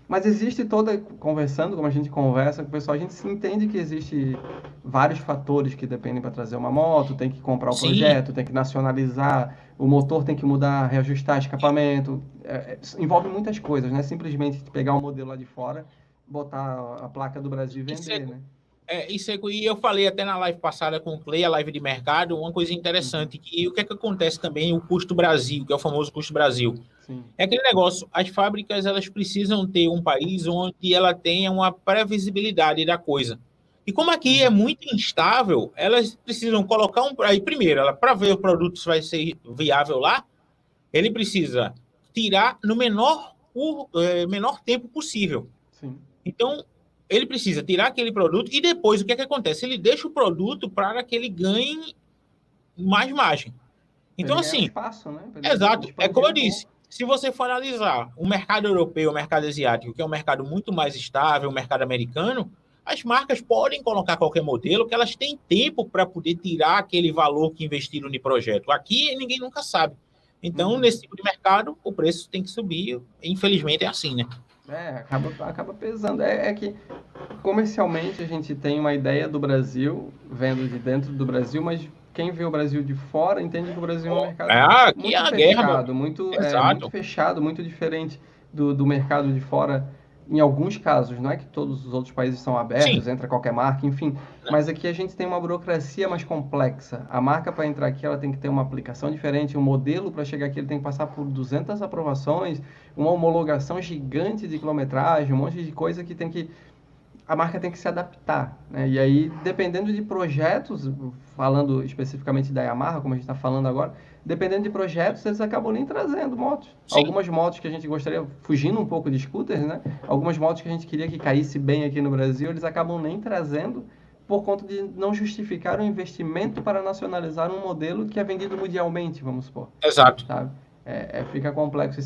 Mas existe toda, conversando, como a gente conversa com o pessoal, a gente se entende que existe vários fatores que dependem para trazer uma moto, tem que comprar o sim. projeto, tem que nacionalizar, o motor tem que mudar, reajustar escapamento, envolve muitas coisas, não é simplesmente pegar um modelo lá de fora, botar a placa do Brasil e Isso é, vender, né? isso é, e eu falei até na live passada com o Clay, a live de mercado, uma coisa Uhum. interessante, que o que é que acontece também, o custo Brasil, que é o famoso custo Brasil. Sim. É aquele negócio, as fábricas elas precisam ter um país onde ela tenha uma previsibilidade da coisa. E como aqui é Uhum. muito instável, elas precisam colocar um. Aí, primeiro, para ver o produto se vai ser viável lá, ele precisa tirar no menor tempo possível. Sim. Então, ele precisa tirar aquele produto e depois o que é que acontece? Ele deixa o produto para que ele ganhe mais margem. Para Então, ele ganhar assim, espaço, né? Para ele exato. É expandir como eu um disse. pouco. Se você for analisar o mercado europeu, o mercado asiático, que é um mercado muito mais estável, o mercado americano, as marcas podem colocar qualquer modelo que elas têm tempo para poder tirar aquele valor que investiram no projeto. Aqui ninguém nunca sabe. Então, Uhum. nesse tipo de mercado, o preço tem que subir. Infelizmente é assim, né? Acaba pesando. É que comercialmente a gente tem uma ideia do Brasil, vendo de dentro do Brasil, mas quem vê o Brasil de fora entende que o Brasil é um mercado Aqui é muito a guerra, meu fechado, amigo. muito Exato. fechado, muito diferente do mercado de fora. Em alguns casos, não é que todos os outros países são Sim. abertos, entra qualquer marca, enfim, Não. mas aqui a gente tem uma burocracia mais complexa. A marca para entrar aqui, ela tem que ter uma aplicação diferente, um modelo para chegar aqui, ele tem que passar por 200 aprovações, uma homologação gigante de quilometragem, um monte de coisa que tem que a marca tem que se adaptar, né? E aí, dependendo de projetos, falando especificamente da Yamaha, como a gente está falando agora, dependendo de projetos, eles acabam nem trazendo motos. Sim. Algumas motos que a gente gostaria, fugindo um pouco de scooters, né? Algumas motos que a gente queria que caísse bem aqui no Brasil, eles acabam nem trazendo por conta de não justificar o investimento para nacionalizar um modelo que é vendido mundialmente, vamos supor, Exato. sabe? Fica complexo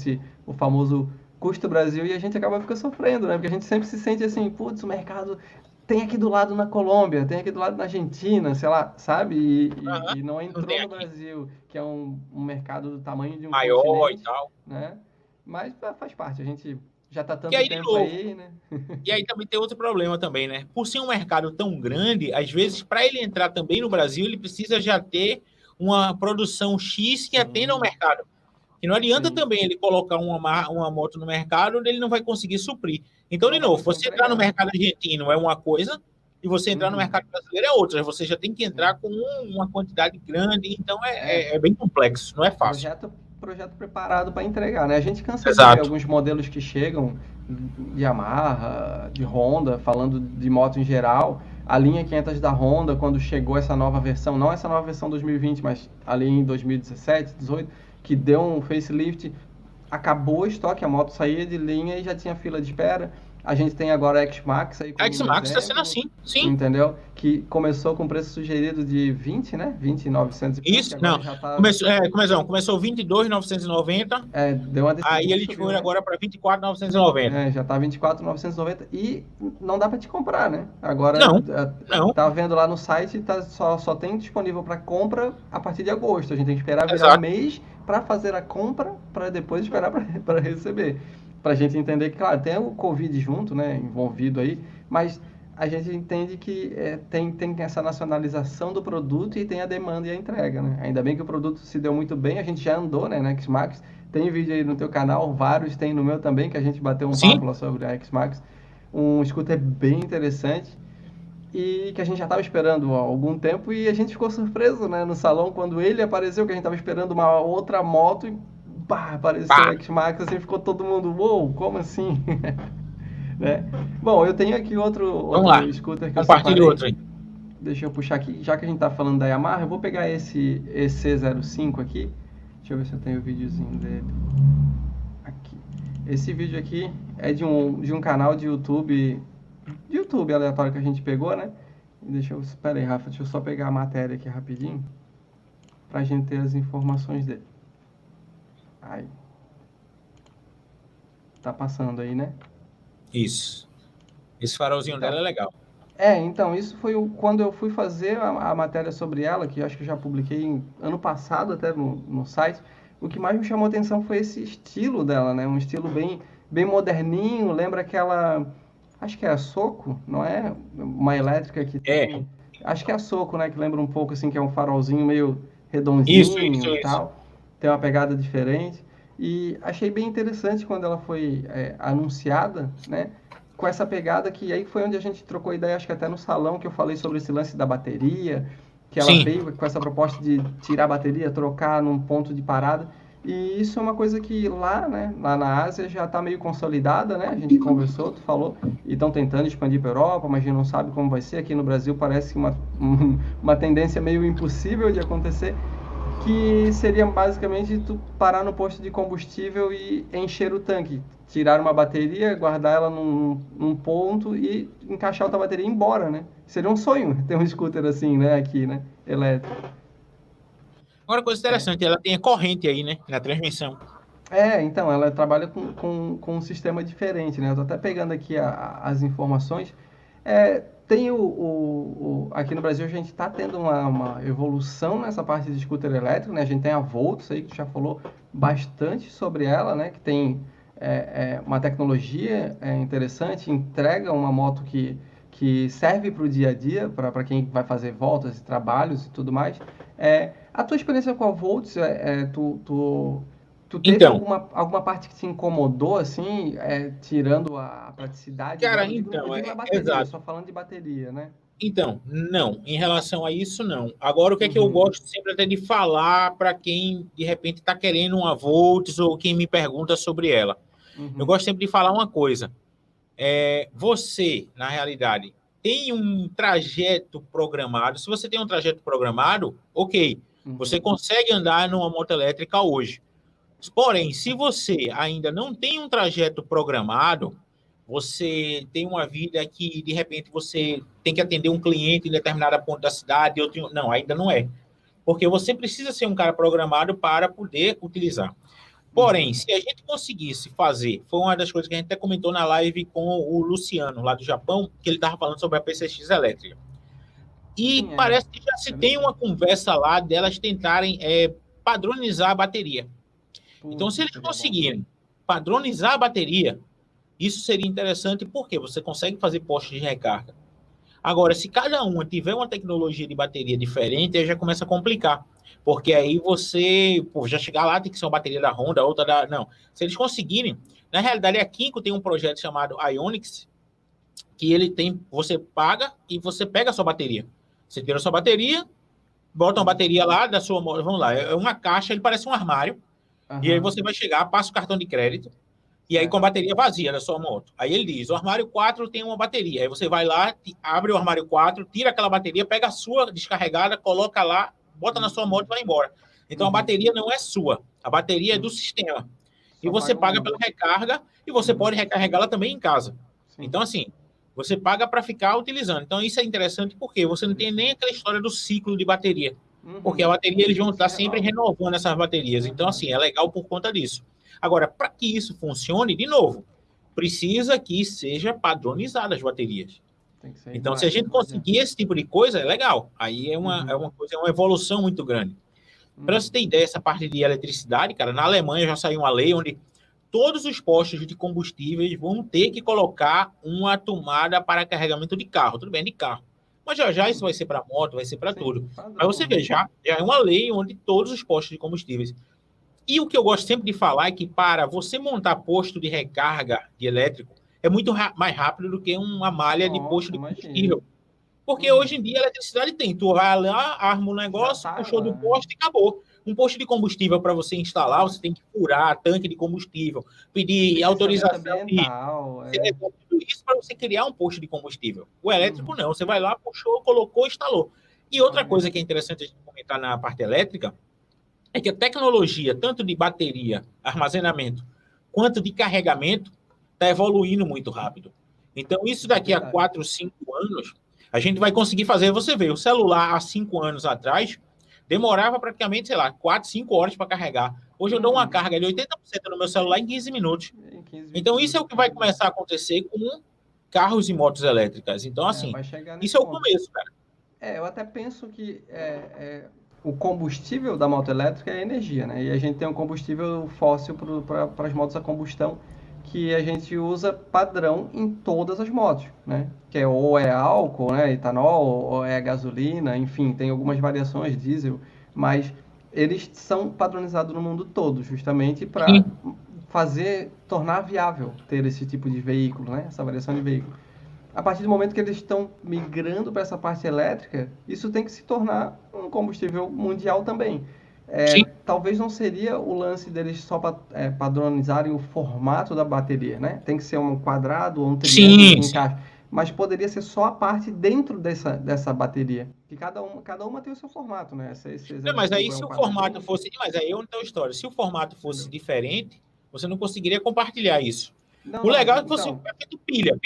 o famoso custo Brasil e a gente acaba ficando sofrendo, né? Porque a gente sempre se sente assim, putz, o mercado tem aqui do lado na Colômbia, tem aqui do lado na Argentina, sei lá, sabe? Aham. E não Não entrou tem no aqui. Brasil, que é um mercado do tamanho de um Maior e continente, tal. né? Mas faz parte, a gente já está E tanto aí, de tempo novo, aí, né? e aí também tem outro problema também, né? Por ser um mercado tão grande, às vezes, para ele entrar também no Brasil, ele precisa já ter uma produção X que atenda ao Sim, mercado. E não adianta sim. também ele colocar uma moto no mercado onde ele não vai conseguir suprir. Então, de Não vai novo, conseguir você entrar no entregar. mercado argentino é uma coisa, e você entrar no Uhum, mercado brasileiro é outra. Você já tem que sim. entrar com uma quantidade grande, então É, é bem complexo, não é fácil. projeto preparado para entregar, né? A gente cansa de ver Exato. alguns modelos que chegam de Yamaha, de Honda, falando de moto em geral. A linha 500 da Honda, quando chegou essa nova versão, não essa nova versão 2020, mas ali em 2017, 18, que deu um facelift, acabou o estoque, a moto saía de linha e já tinha fila de espera. A gente tem agora a X-Max aí A como um X-Max está sendo exemplo, assim, sim. entendeu? Que começou com preço sugerido de 20, né? 20.900 e pouco, Isso, e agora não. já tá... Começou 22.990, deu uma aí descidinha, eles subiu, foram né? agora para 24.990. Já tá 24.990 e não dá para te comprar, né? Agora Não, não, tá vendo lá no site, tá só tem disponível para compra a partir de agosto. A gente tem que esperar virar um exato. mês para fazer a compra, para depois esperar para receber. Para a gente entender que, claro, tem o Covid junto, né, envolvido aí, mas a gente entende que tem essa nacionalização do produto e tem a demanda e a entrega, né? Ainda bem que o produto se deu muito bem, a gente já andou, né, na X-Max. Tem vídeo aí no teu canal, vários, tem no meu também, que a gente bateu um papo Sim, lá sobre a X-Max. Um scooter bem interessante e que a gente já estava esperando há algum tempo e a gente ficou surpreso, né, no salão quando ele apareceu, que a gente estava esperando uma outra moto e pá, apareceu pá, a X-Max, assim, ficou todo mundo, uou, como assim? Né? Bom, eu tenho aqui vamos lá. outro scooter que eu Compartilhe separei. outro aí. Deixa eu puxar aqui, já que a gente está falando da Yamaha, eu vou pegar esse EC05 aqui. Deixa eu ver se eu tenho o videozinho dele. Aqui. Esse vídeo aqui é de um canal de YouTube aleatório que a gente pegou, né? Espera aí, Rafa, deixa eu só pegar a matéria aqui rapidinho pra gente ter as informações dele. Aí. Tá passando aí, né? Isso. Esse farolzinho Então, dela é legal. então, isso foi quando eu fui fazer a matéria sobre ela, que acho que eu já publiquei ano passado até no site. O que mais me chamou a atenção foi esse estilo dela, né? Um estilo bem moderninho, lembra aquela, acho que é a Soco, não é? Uma elétrica que É, tem, acho que é a Soco, né? Que lembra um pouco assim, que é um farolzinho meio isso, redondinho isso, e isso. tal. Tem uma pegada diferente. E achei bem interessante quando ela foi anunciada, né? Com essa pegada que aí foi onde a gente trocou ideia, acho que até no salão, que eu falei sobre esse lance da bateria, que ela Sim. veio com essa proposta de tirar a bateria, trocar num ponto de parada. E isso é uma coisa que lá, né, lá na Ásia já está meio consolidada, né? A gente conversou, tu falou, e estão tentando expandir para a Europa, mas a gente não sabe como vai ser. Aqui no Brasil parece uma tendência meio impossível de acontecer, que seria basicamente tu parar no posto de combustível e encher o tanque, tirar uma bateria, guardar ela num ponto e encaixar outra bateria e ir embora, né? Seria um sonho ter um scooter assim, né, aqui, né, elétrico. Agora, coisa interessante, ela tem a corrente aí, né? Na transmissão. Então, ela trabalha com um sistema diferente, né? Eu tô até pegando aqui as informações. Tem aqui no Brasil a gente está tendo uma evolução nessa parte de scooter elétrico, né? A gente tem a Volts aí, que já falou bastante sobre ela, né? Que tem uma tecnologia interessante, entrega uma moto que serve para o dia a dia, para quem vai fazer voltas e trabalhos e tudo mais. A tua experiência com a Volts, tu teve Então, alguma parte que te incomodou, assim, tirando a praticidade cara, dela? Eu digo na bateria, exato. só falando de bateria, né? Então, não, em relação a isso, não. Agora, o que é que eu Uhum, gosto sempre até de falar para quem, de repente, está querendo uma Volts ou quem me pergunta sobre ela? Eu uhum, gosto sempre de falar uma coisa. Você, na realidade, tem um trajeto programado. Se você tem um trajeto programado, ok, você uhum, consegue andar numa moto elétrica hoje. Porém, se você ainda não tem um trajeto programado, você tem uma vida que, de repente, você tem que atender um cliente em determinada ponto da cidade, não, ainda não é. Porque você precisa ser um cara programado para poder utilizar. Porém, uhum. se a gente conseguisse fazer, foi uma das coisas que a gente até comentou na live com o Luciano, lá do Japão, que ele estava falando sobre a PCX elétrica. E Sim, parece que já se tem uma interessante. conversa lá delas tentarem padronizar a bateria. Então, Putz, se eles seria bom. conseguirem padronizar a bateria, isso seria interessante porque você consegue fazer postos de recarga. Agora, se cada uma tiver uma tecnologia de bateria diferente, aí já começa a complicar. Porque aí você, já chegar lá, tem que ser uma bateria da Honda, outra da. Não. Se eles conseguirem. Na realidade, a Kinko tem um projeto chamado Ionix, que ele tem. Você paga e você pega a sua bateria. Você tira a sua bateria, bota uma Uhum. bateria lá da sua. Vamos lá, é uma caixa, ele parece um armário. E aí Aham, você vai chegar, passa o cartão de crédito, e aí com a certo. bateria vazia da sua moto. Aí ele diz, o armário 4 tem uma bateria. Aí você vai lá, abre o armário 4, tira aquela bateria, pega a sua descarregada, coloca lá, bota na sua moto e vai embora. Então a Uhum, bateria não é sua, a bateria é do uhum. sistema. E Só você paga o paga uso. pela recarga, e você Uhum, pode recarregá-la também em casa. Sim. Então, assim, você paga para ficar utilizando. Então, isso é interessante porque você não tem nem aquela história do ciclo de bateria. Porque a bateria, eles vão Se estar sempre renova. renovando essas baterias. Então, assim, é legal por conta disso. Agora, para que isso funcione, de novo, precisa que seja padronizada as baterias. Tem que ser Então, se a gente irmãos. conseguir esse tipo de coisa, é legal. Aí é uma coisa, é uma evolução muito grande. Para você ter ideia, essa parte de eletricidade, cara, na Alemanha já saiu uma lei onde todos os postos de combustíveis vão ter que colocar uma tomada para carregamento de carro. Tudo bem, de carro. Mas já já isso vai ser para moto, vai ser para Sim, tudo. Mas padrão, você vê, já é uma lei onde todos os postos de combustíveis. E o que eu gosto sempre de falar é que para você montar posto de recarga de elétrico é muito mais rápido do que uma malha de posto Nossa, de imagina. combustível. Porque hoje em dia a eletricidade tem. Tu vai lá, arma um Já negócio, tá puxou do lá, né? posto e acabou. Um posto de combustível para você instalar, você tem que furar tanque de combustível, pedir Licenciamento autorização de ambiental, tudo isso para você criar um posto de combustível. O elétrico não, você vai lá, puxou, colocou, instalou. E outra Olha, coisa que é interessante a gente comentar na parte elétrica é que a tecnologia, tanto de bateria, armazenamento, quanto de carregamento, está evoluindo muito rápido. Então, isso isso é daqui a verdade. 4, 5 anos, a gente vai conseguir fazer. Você vê, o celular há 5 anos atrás demorava praticamente, sei lá, 4, 5 horas para carregar. Hoje eu dou uma carga de 80% no meu celular em 15 minutos. Em 15, 20 Então, isso é o minutos, que é vai verdade. começar a acontecer com carros e motos elétricas. Então, assim, Vai chegar nesse isso é o ponto. começo, cara. Eu até penso que o combustível da moto elétrica é a energia, né? E a gente tem um combustível fóssil para as motos a combustão que a gente usa padrão em todas as motos, né? Que ou é álcool, né? Etanol, ou é gasolina, enfim, tem algumas variações, diesel, mas eles são padronizados no mundo todo, justamente para tornar viável ter esse tipo de veículo, né? Essa variação de veículo. A partir do momento que eles estão migrando para essa parte elétrica, isso tem que se tornar um combustível mundial também. Sim, Talvez não seria o lance deles só padronizarem o formato da bateria, né? Tem que ser um quadrado ou um triângulo que sim, sim. encaixe. Mas poderia ser só a parte dentro dessa bateria. Que cada uma tem o seu formato, né? Esse Não, exemplo que mas tu aí usou é se um o formato quadradinho. fosse. Mas aí é outra história. Se o formato fosse Entendeu? diferente, você não conseguiria compartilhar isso. Não, O não, mas legal é que você então. é feito pilha.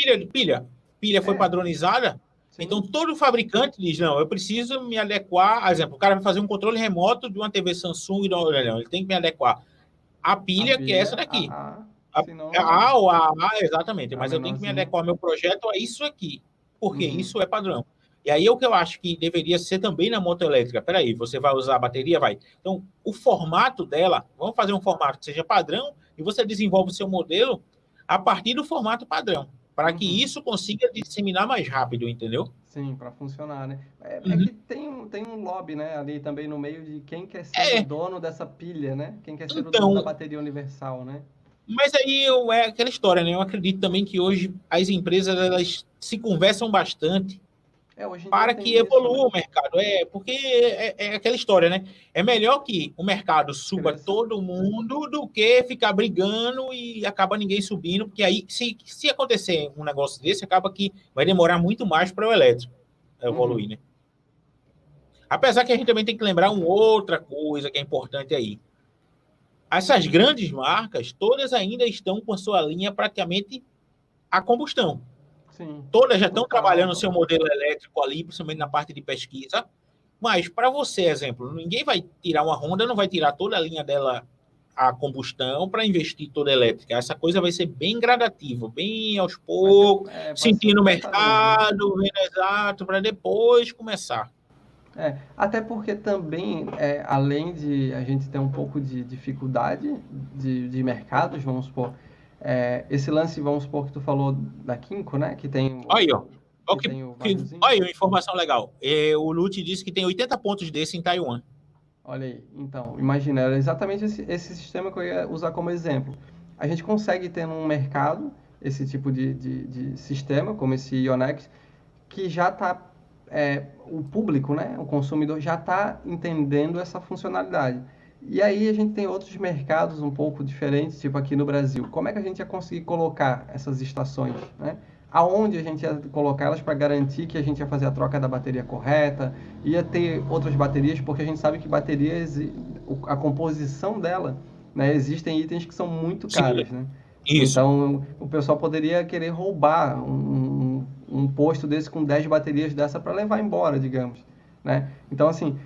Pilha foi É, padronizada. Então, sim. todo fabricante diz: não, eu preciso me adequar. Por exemplo, o cara vai fazer um controle remoto de uma TV Samsung, não, ele tem que me adequar. A A pilha, que é essa pilha, daqui. senão A não vai. A ou a A, exatamente. A Mas eu tenho que me menorzinha. adequar ao meu projeto a isso aqui. Porque Uhum. isso é padrão. E aí é o que eu acho que deveria ser também na moto elétrica. Peraí, você vai usar a bateria? Vai. Então, o formato dela, vamos fazer um formato que seja padrão e você desenvolve o seu modelo a partir do formato padrão, para que Uhum. isso consiga disseminar mais rápido, entendeu? Sim, para funcionar, né? É Uhum. que tem um lobby, né, ali também no meio de quem quer ser o É, dono dessa pilha, né? Quem quer ser o dono da então, bateria universal, né? mas aí é aquela história, né? Eu acredito também que hoje as empresas elas se conversam bastante Hoje em dia para tem que isso, né? evolua o mercado. Porque é aquela história, né? É melhor que o mercado suba Cresça. todo mundo do que ficar brigando e acaba ninguém subindo, porque aí, se acontecer um negócio desse, acaba que vai demorar muito mais para o elétrico evoluir, Uhum. né? Apesar que a gente também tem que lembrar uma outra coisa que é importante aí. Essas grandes marcas, todas ainda estão com a sua linha praticamente a combustão. Sim. Todas já estão trabalhando o Total. seu modelo elétrico ali, principalmente na parte de pesquisa. Mas, para você, exemplo, ninguém vai tirar uma Honda, não vai tirar toda a linha dela a combustão para investir toda elétrica. Essa coisa vai ser bem gradativa, bem aos poucos, Pode ser sentindo o tartaruga. mercado, vendo exato, para depois começar. Até porque também, além de a gente ter um pouco de dificuldade de mercados, vamos supor, esse lance, vamos supor, que tu falou da Kinko, né? Que tem Aí, ó. que tem o variozinho. Olha aí, informação legal. O Lute disse que tem 80 pontos desse em Taiwan. Olha aí, então, imagina, era exatamente esse sistema que eu ia usar como exemplo. A gente consegue ter num mercado esse tipo de sistema, como esse Ionex, que já está, o público, né, o consumidor já está entendendo essa funcionalidade. E aí a gente tem outros mercados um pouco diferentes, tipo aqui no Brasil. Como é que a gente ia conseguir colocar essas estações, né? Aonde a gente ia colocar elas para garantir que a gente ia fazer a troca da bateria correta, ia ter outras baterias, porque a gente sabe que baterias, a composição dela, né, existem itens que são muito Sim. caros, né? Isso. Então, o pessoal poderia querer roubar um posto desse com 10 baterias dessa para levar embora, digamos, né? Então, assim,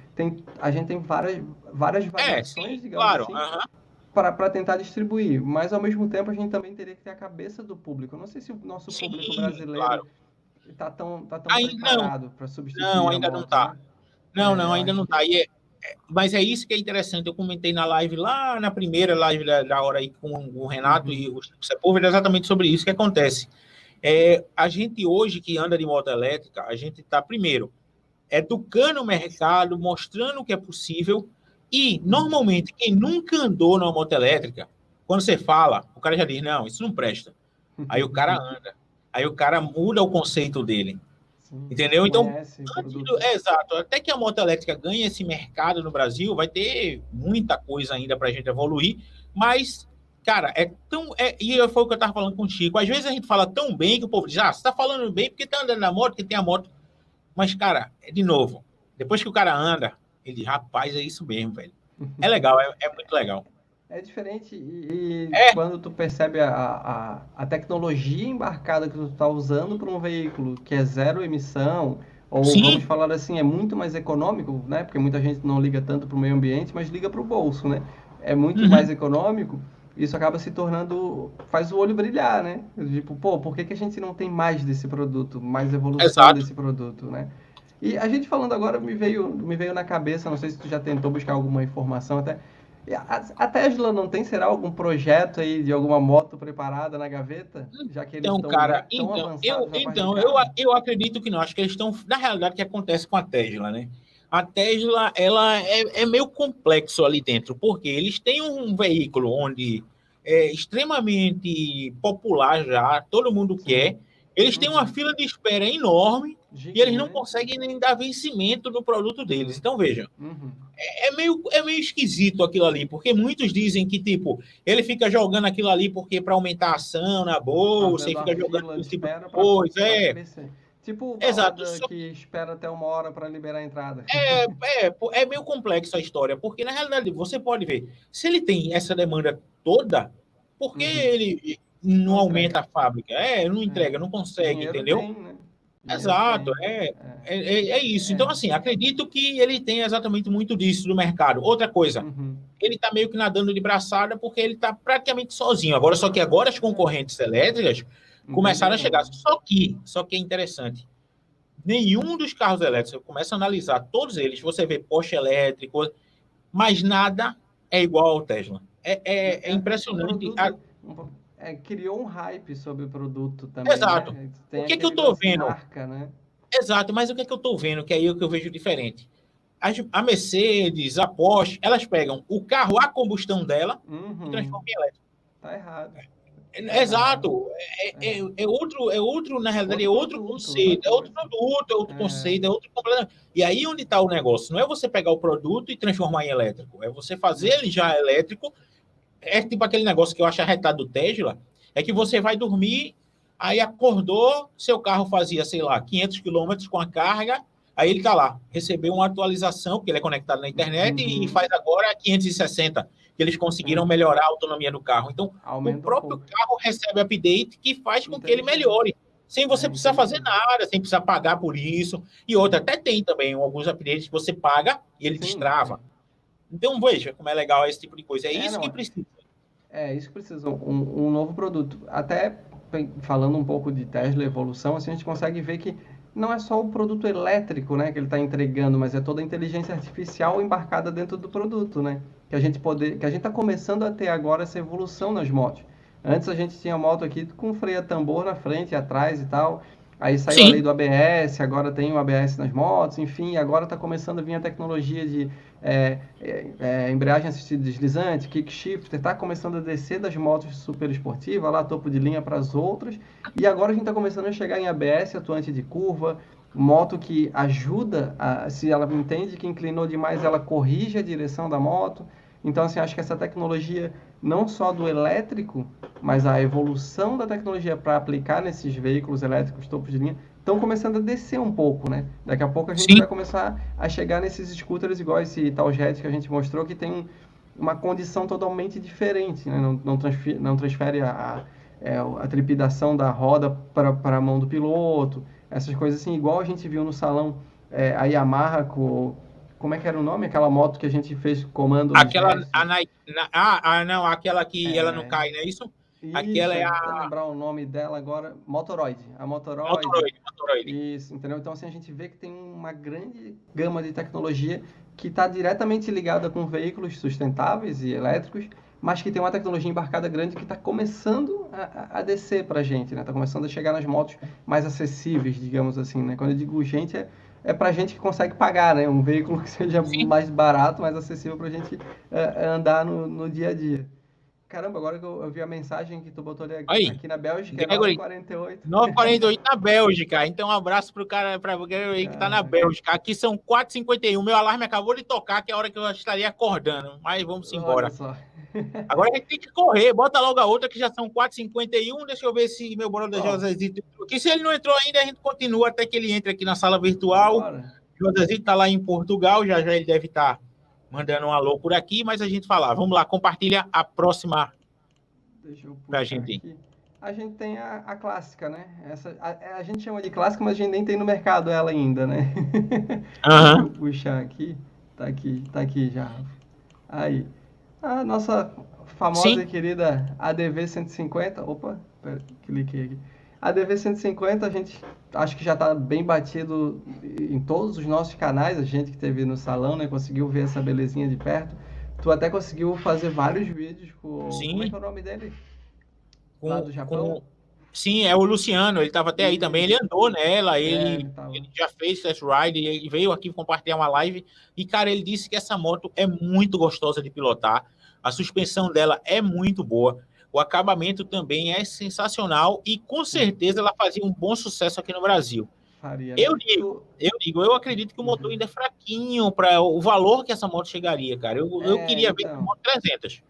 a gente tem várias variações, Sim, digamos claro. assim, Aham. para tentar distribuir, mas ao mesmo tempo a gente também teria que ter a cabeça do público. Eu não sei se o nosso público Sim, brasileiro claro. tá tão Ainda não, preparado para não, substituir a ainda não moto, né? tá. Não, não, Eu ainda acho não que. tá. Mas é isso que é interessante. Eu comentei na live lá, na primeira live da hora aí com o Renato Uhum, e o Chico Sepúlveda, exatamente sobre isso que acontece. A gente hoje que anda de moto elétrica, a gente está, primeiro, educando o mercado, mostrando o que é possível. E, uhum. normalmente, quem nunca andou numa moto elétrica, quando você fala, o cara já diz: não, isso não presta. Aí o cara anda. Aí o cara muda o conceito dele. Sim, Entendeu? Então, desconhece o produto. exato, até que a moto elétrica ganhe esse mercado no Brasil, vai ter muita coisa ainda para a gente evoluir, mas, cara, e foi o que eu estava falando com o Chico. Às vezes a gente fala tão bem que o povo diz: você está falando bem porque está andando na moto, porque tem a moto. Mas, cara, de novo, depois que o cara anda, ele diz: rapaz, é isso mesmo, velho. É legal, é muito legal. É diferente e É, quando tu percebe a tecnologia embarcada que tu está usando para um veículo que é zero emissão, ou vamos sim, falar assim, é muito mais econômico, né? Porque muita gente não liga tanto para o meio ambiente, mas liga para o bolso, né? É muito mais uhum, econômico, isso acaba se tornando, faz o olho brilhar, né? Tipo, pô, por que que a gente não tem mais desse produto, mais evolução exato. desse produto, né? E a gente falando agora me veio na cabeça, não sei se tu já tentou buscar alguma informação até. A Tesla não tem, será, algum projeto aí de alguma moto preparada na gaveta? Já que eles Então, estão já cara, tão avançados na parte de carro? eu acredito que não. Acho que eles estão. Na realidade, o que acontece com a Tesla, né? A Tesla, ela é meio complexo ali dentro, porque eles têm um veículo onde é extremamente popular já, todo mundo Sim. quer. Eles têm uma Uhum. fila de espera enorme e eles não Gigante. conseguem nem dar vencimento no produto deles. Sim. Então, veja, Uhum. é meio esquisito aquilo ali, porque muitos dizem que, tipo, ele fica jogando aquilo ali porque para aumentar a ação na bolsa e Fazendo a fica jogando fila de esse tipo de espera coisa. para crescer. Tipo Exato. balada que espera até 1 hora para liberar a entrada. É meio complexo a história, porque na realidade você pode ver, se ele tem essa demanda toda, por que Uhum. ele não Não aumenta entrega. a fábrica? Não É. entrega, não consegue, Dinheiro entendeu? tem, né? Dinheiro Exato, tem. é isso. Então, É. assim, acredito que ele tem exatamente muito disso do mercado. Outra coisa, Uhum. ele está meio que nadando de braçada porque ele está praticamente sozinho. Só que agora as É. concorrentes elétricas começaram a chegar. Entenderam. Só que é interessante. Nenhum dos carros elétricos, eu começo a analisar todos eles, você vê Porsche elétrico, mas nada é igual ao Tesla. É O impressionante. produto criou um hype sobre o produto também, Exato. né? O Tem que é que eu aquele estou lance de vendo? marca, né? Exato, mas o que é que eu estou vendo? Que aí é o que eu vejo diferente. A Mercedes, a Porsche, elas pegam o carro a combustão dela e Uhum. transformam em elétrico. Tá errado. Tá errado. Exato. É outro, na realidade, é Outro outro produto, outra conceito, é outro coisa. produto, é outro É. conceito, é outro completamente. E aí onde está o negócio? Não é você pegar o produto e transformar em elétrico, é você fazer Uhum. ele já elétrico. É tipo aquele negócio que eu acho arretado do Tesla, é que você vai dormir, aí acordou, seu carro fazia, sei lá, 500 quilômetros com a carga, aí ele está lá, recebeu uma atualização, porque ele é conectado na internet, e Uhum. faz agora 560, que eles conseguiram Sim. melhorar a autonomia do carro. Então, o Aumenta um próprio pouco. carro recebe update que faz com que ele Inteligente. melhore, sem você É, precisar fazer inteligente. nada, sem precisar pagar por isso. E outra, até tem também alguns updates que você paga e ele Sim, destrava. tem. Então, veja como é legal esse tipo de coisa. É isso que Não. precisa. É isso que precisa, um novo produto. Até falando um pouco de Tesla evolução, assim, a gente consegue ver que não é só o produto elétrico, né, que ele está entregando, mas é toda a inteligência artificial embarcada dentro do produto, né? Que a gente está começando a ter agora essa evolução nas motos. Antes a gente tinha moto aqui com freio a tambor na frente e atrás e tal. Aí saiu a lei Sim, do ABS, agora tem o ABS nas motos, enfim, agora está começando a vir a tecnologia de embreagem assistida deslizante, kick shifter, está começando a descer das motos super esportivas, lá topo de linha para as outras, e agora a gente está começando a chegar em ABS, atuante de curva, moto que ajuda, se ela entende que inclinou demais, ela corrige a direção da moto. Então, assim, acho que essa tecnologia, não só do elétrico, mas a evolução da tecnologia para aplicar nesses veículos elétricos topo de linha, estão começando a descer um pouco, né? Daqui a pouco a gente sim. vai começar a chegar nesses scooters igual esse tal Jet que a gente mostrou, que tem uma condição totalmente diferente, né? Não transfere a trepidação da roda para a mão do piloto, essas coisas assim, igual a gente viu no salão, a Yamaha como é que era o nome? Aquela moto que a gente fez comando nos Aquela, testes. não, aquela que ela não cai, não é isso? Aquela Isso, é eu a vou até lembrar o nome dela agora, Motoroid. A Motoroid, Motoroid. isso, entendeu? Então, assim, a gente vê que tem uma grande gama de tecnologia que está diretamente ligada com veículos sustentáveis e elétricos, mas que tem uma tecnologia embarcada grande que está começando a descer para a gente, né? Está começando a chegar nas motos mais acessíveis, digamos assim, né? Quando eu digo gente, é para gente que consegue pagar, né? Um veículo que seja Sim. mais barato, mais acessível para a gente andar no dia a dia. Caramba, agora que eu vi a mensagem que tu botou ali Aí, aqui na Bélgica, é Gregory, 9h48. 9h48 na Bélgica. Então, um abraço pro cara, para o Gregory que tá na Caraca, Bélgica. Aqui são 4h51. Meu alarme acabou de tocar, que é a hora que eu estaria acordando. Mas vamos olha embora. só. Agora a gente tem que correr. Bota logo a outra, que já são 4h51. Deixa eu ver se meu brother Qual? Josezito entrou aqui. Se ele não entrou ainda, a gente continua até que ele entre aqui na sala virtual. Bora. Josezito tá lá em Portugal. Já ele deve estar mandando um alô por aqui. Mas a gente fala. Vamos lá, compartilha a próxima. Deixa eu Pra puxar gente. aqui. A gente tem a clássica, né? A gente chama de clássica, mas a gente nem tem no mercado ela ainda, né? Deixa eu puxar aqui. Tá aqui já. Aí. A nossa famosa Sim. e querida ADV 150. Opa, pera, cliquei aqui. A ADV 150, a gente acho que já está bem batido em todos os nossos canais. A gente que teve no salão, né? Conseguiu ver essa belezinha de perto. Tu até conseguiu fazer vários vídeos com... Sim. Como é que é o nome dele? Lá do Japão? Sim, é o Luciano, ele estava até aí também, ele andou nela, ele tava. já fez test ride, ele veio aqui compartilhar uma live, e cara, ele disse que essa moto é muito gostosa de pilotar, a suspensão dela é muito boa, o acabamento também é sensacional, e com certeza ela fazia um bom sucesso aqui no Brasil. Faria, né? Eu acredito que o motor ainda é fraquinho para o valor que essa moto chegaria, cara, eu queria ver uma moto 300.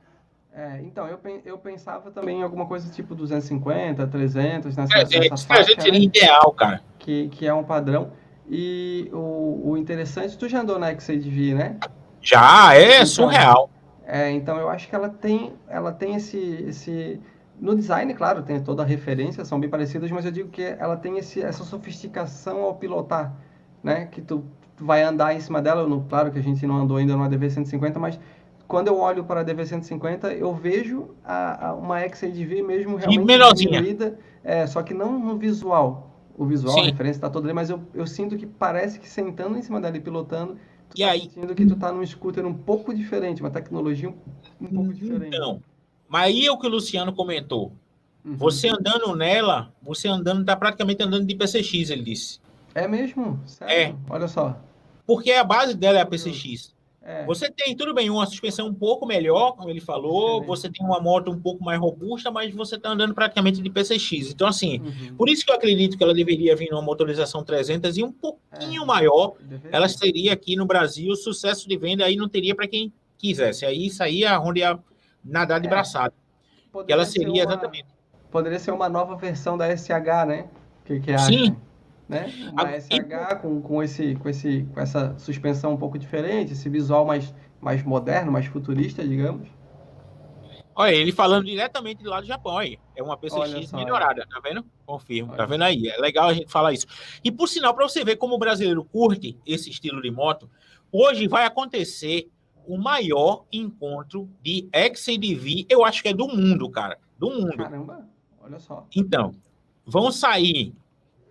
Então, eu pensava também em alguma coisa tipo 250, 300, nessa 300 faixa, seria né? ideal, cara. Que é um padrão. E o interessante, tu já andou na XADV, né? Já, é Então, surreal. Então, eu acho que ela tem esse... No design, claro, tem toda a referência, são bem parecidas, mas eu digo que ela tem essa sofisticação ao pilotar, né? Que tu vai andar em cima dela. Claro que a gente não andou ainda no ADV 150, mas quando eu olho para a DV150, eu vejo uma XADV mesmo realmente diminuída, só que não no visual. O visual, Sim. A referência está toda ali, mas eu sinto que parece que sentando em cima dela e pilotando, tu E tá aí? sentindo que tu tá num scooter um pouco diferente, uma tecnologia um pouco diferente. Então, mas aí é o que o Luciano comentou. Você andando nela, tá praticamente andando de PCX, ele disse. É mesmo? Sério? Olha só. Porque a base dela é a PCX. Você tem, tudo bem, uma suspensão um pouco melhor, como ele falou, você tem uma moto um pouco mais robusta, mas você está andando praticamente de PCX. Então, assim, por isso que eu acredito que ela deveria vir numa motorização 300 e um pouquinho maior, ela seria aqui no Brasil, sucesso de venda, aí não teria para quem quisesse. Aí isso aí é onde ia nadar de braçada. Que ela seria exatamente. Poderia ser uma nova versão da SH, né? O que acha? Sim. Né? Uma SH com essa suspensão um pouco diferente, esse visual mais moderno, mais futurista, digamos. Olha, ele falando diretamente de lá do Japão, aí. É uma PCX melhorada, tá vendo? Confirmo, tá vendo aí? É legal a gente falar isso. E por sinal, para você ver como o brasileiro curte esse estilo de moto, hoje vai acontecer o maior encontro de XADV, eu acho que é do mundo, cara. Do mundo. Caramba, olha só. Então, vão sair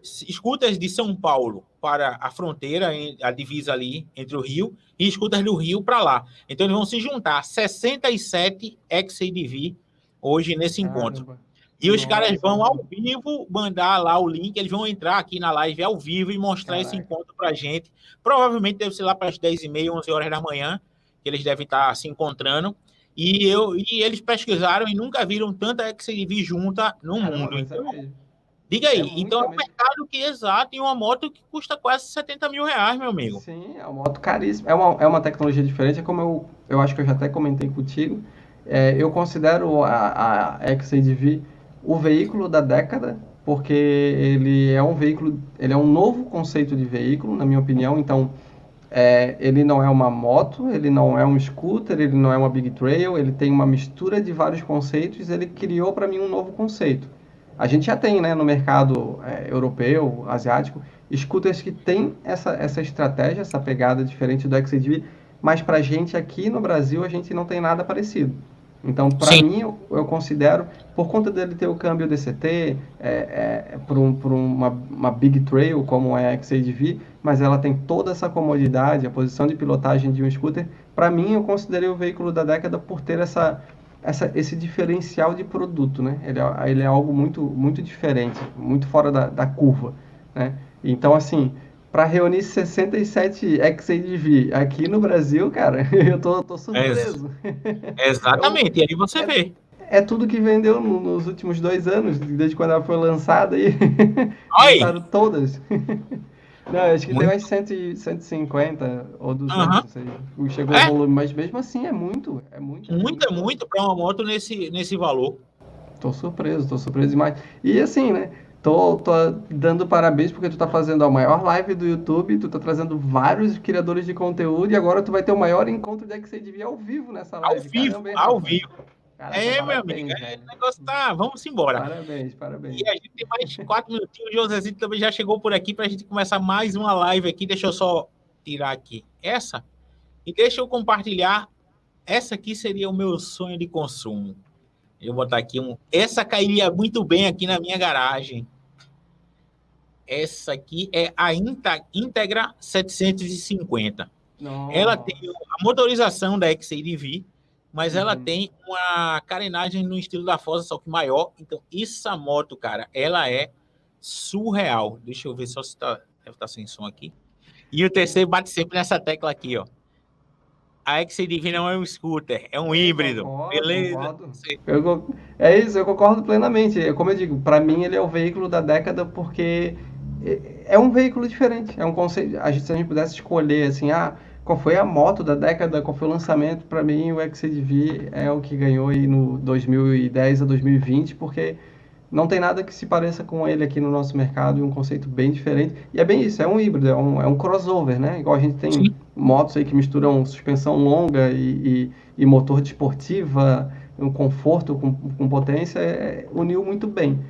scooters de São Paulo para a fronteira, a divisa ali entre o Rio, e scooters do Rio para lá. Então, eles vão se juntar 67 XADV hoje nesse encontro. E os caras vão ao vivo mandar lá o link, eles vão entrar aqui na live ao vivo e mostrar esse encontro para a gente. Provavelmente deve ser lá para as 10h30, 11 horas da manhã, que eles devem estar se encontrando. E eles pesquisaram e nunca viram tanta XADV junta no mundo. Então, diga aí, então é um mercado que exato em uma moto que custa quase 70 mil reais, meu amigo. Sim, é uma moto caríssima. É uma tecnologia diferente, é como eu acho que eu já até comentei contigo. Eu considero a XADV o veículo da década, porque ele é um veículo, ele é um novo conceito de veículo, na minha opinião. Então, Ele não é uma moto, ele não é um scooter, ele não é uma big trail, ele tem uma mistura de vários conceitos, ele criou para mim um novo conceito. A gente já tem, né, no mercado europeu, asiático, scooters que tem essa estratégia, essa pegada diferente do XCD, mas para a gente aqui no Brasil a gente não tem nada parecido. Então, para Sim. mim, eu considero, por conta dele ter o câmbio DCT, por uma big trail como é a XADV, mas ela tem toda essa comodidade, a posição de pilotagem de um scooter, para mim, eu considerei o veículo da década por ter esse diferencial de produto, né? Ele é algo muito, muito diferente, muito fora da curva, né? Então, assim, para reunir 67 XADV aqui no Brasil, cara, eu tô Ex- surpreso. Exatamente, e aí você É, vê. é tudo que vendeu nos últimos 2 anos, desde quando ela foi lançada aí. Aí, Juntaram todas. Não, acho que tem muito. mais 150 ou 200, Aham. não sei. Chegou o É, volume, mas mesmo assim é muito, é muito, é muito alto. muito para uma moto nesse valor. Tô surpreso demais. E assim, né? Tô dando parabéns porque tu tá fazendo a maior live do YouTube, tu tá trazendo vários criadores de conteúdo e agora tu vai ter o maior encontro de XCDV ao vivo nessa Ao live. vivo, Caramba, hein, ao Rafa? vivo. Caraca, É, meu amigo, parabéns, velho. o negócio tá. Vamos embora. Parabéns, E parabéns. a gente tem mais 4 minutinhos. O Josézinho também já chegou por aqui para a gente começar mais uma live aqui. Deixa eu só tirar aqui essa e deixa eu compartilhar. Essa aqui seria o meu sonho de consumo. Eu vou botar aqui um. Essa cairia muito bem aqui na minha garagem. Essa aqui é a Integra 750. Ela tem Nossa. a motorização da XADV, mas ela Uhum. tem uma carenagem no estilo da Forza, só que maior. Então, essa moto, cara, ela é surreal. Deixa eu ver só se tá, deve estar sem som aqui. E o TC bate sempre nessa tecla aqui, ó. A XADV não é um scooter, é um Eu híbrido. concordo, Beleza? concordo. É isso, eu concordo plenamente. Como eu digo, para mim ele é o veículo da década porque é um veículo diferente. É um conceito. Se a gente pudesse escolher assim, qual foi a moto da década, qual foi o lançamento, para mim o XCDV é o que ganhou aí no 2010 a 2020, porque não tem nada que se pareça com ele aqui no nosso mercado e um conceito bem diferente. E é bem isso, é um híbrido, é um crossover, né? Igual a gente tem Sim. motos aí que misturam suspensão longa e motor de esportiva, um conforto com potência, uniu muito bem.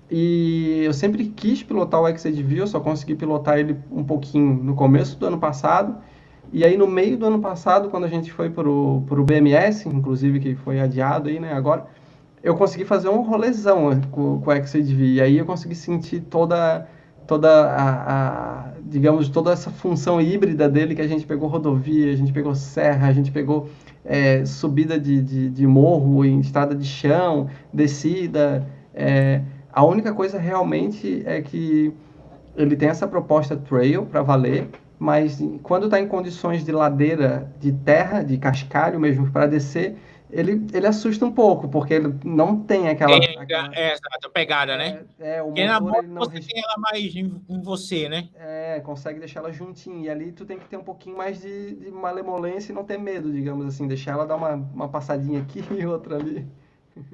E eu sempre quis pilotar o XADV, eu só consegui pilotar ele um pouquinho no começo do ano passado. E aí no meio do ano passado, quando a gente foi pro BMS, inclusive que foi adiado aí, né, agora, eu consegui fazer um rolezão com o XADV. E aí eu consegui sentir digamos, toda essa função híbrida dele, que a gente pegou rodovia, a gente pegou serra, a gente pegou subida de morro em estrada de chão, descida. A única coisa realmente é que ele tem essa proposta trail para valer, mas quando está em condições de ladeira, de terra, de cascalho mesmo para descer, ele assusta um pouco, porque ele não tem Exato, pegada, né? o Porque na motor moto ele não você tem ela mais em você, né? consegue deixar ela juntinha, e ali tu tem que ter um pouquinho mais de malemolência e não ter medo, digamos assim, deixar ela dar uma passadinha aqui e outra ali.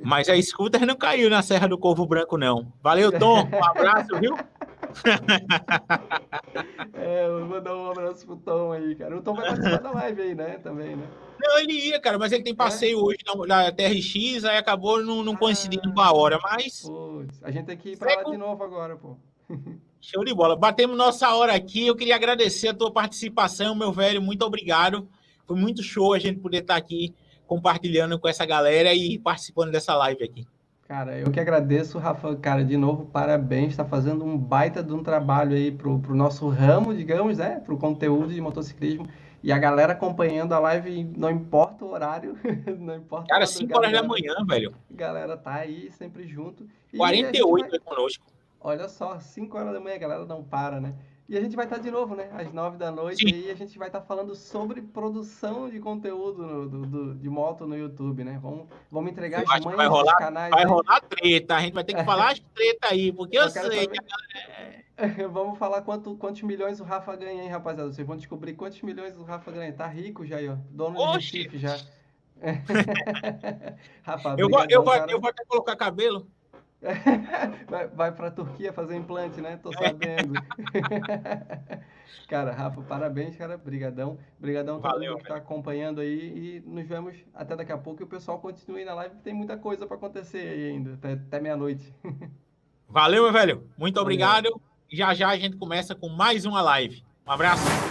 Mas a scooter não caiu na Serra do Corvo Branco, não. Valeu, Tom. Um abraço, viu? Eu vou mandar um abraço pro Tom aí, cara. O Tom vai participar da live aí, né? Também, né? Não, ele ia, cara, mas ele tem É? passeio hoje na TRX, aí acabou não coincidindo com a Ah, hora. Mas, putz, a gente tem que ir pra lá de seco, novo agora, pô. show de bola. Batemos nossa hora aqui. Eu queria agradecer a tua participação, meu velho. Muito obrigado. Foi muito show a gente poder estar aqui compartilhando com essa galera e participando dessa live aqui. Cara, eu que agradeço, Rafa. Cara, de novo, parabéns. Tá fazendo um baita de um trabalho aí pro nosso ramo, digamos, né? Pro conteúdo de motociclismo. E a galera acompanhando a live, não importa o horário, não importa a Cara, 5 horas da madrugada, manhã, velho. a galera tá aí sempre junto. E a gente 48 vai, aí conosco. olha só, 5 horas da manhã, a galera não para, né? E a gente vai estar de novo, né? Às 9 da noite Sim, aí, a gente vai estar falando sobre produção de conteúdo de moto no YouTube, né? Vamos entregar eu as acho que manhas dos canais vai aí. rolar treta. A gente vai ter que falar as treta aí, porque eu Eu quero sei que saber. Vamos falar quantos milhões o Rafa ganha, hein, rapaziada? Vocês vão descobrir quantos milhões o Rafa ganha. Tá rico já aí, ó. Dono de oxe, Recife já. Rafa, eu brigadão, cara. vou até colocar cabelo. Vai para a Turquia fazer implante, né? Tô sabendo. Cara, Rafa, parabéns, cara. Brigadão. Brigadão todo Valeu, mundo que está acompanhando aí e nos vemos até daqui a pouco. E o pessoal continue na live, que tem muita coisa para acontecer aí ainda, até meia-noite. valeu, meu velho. Muito Valeu. obrigado. Já já a gente começa com mais uma live. Um abraço.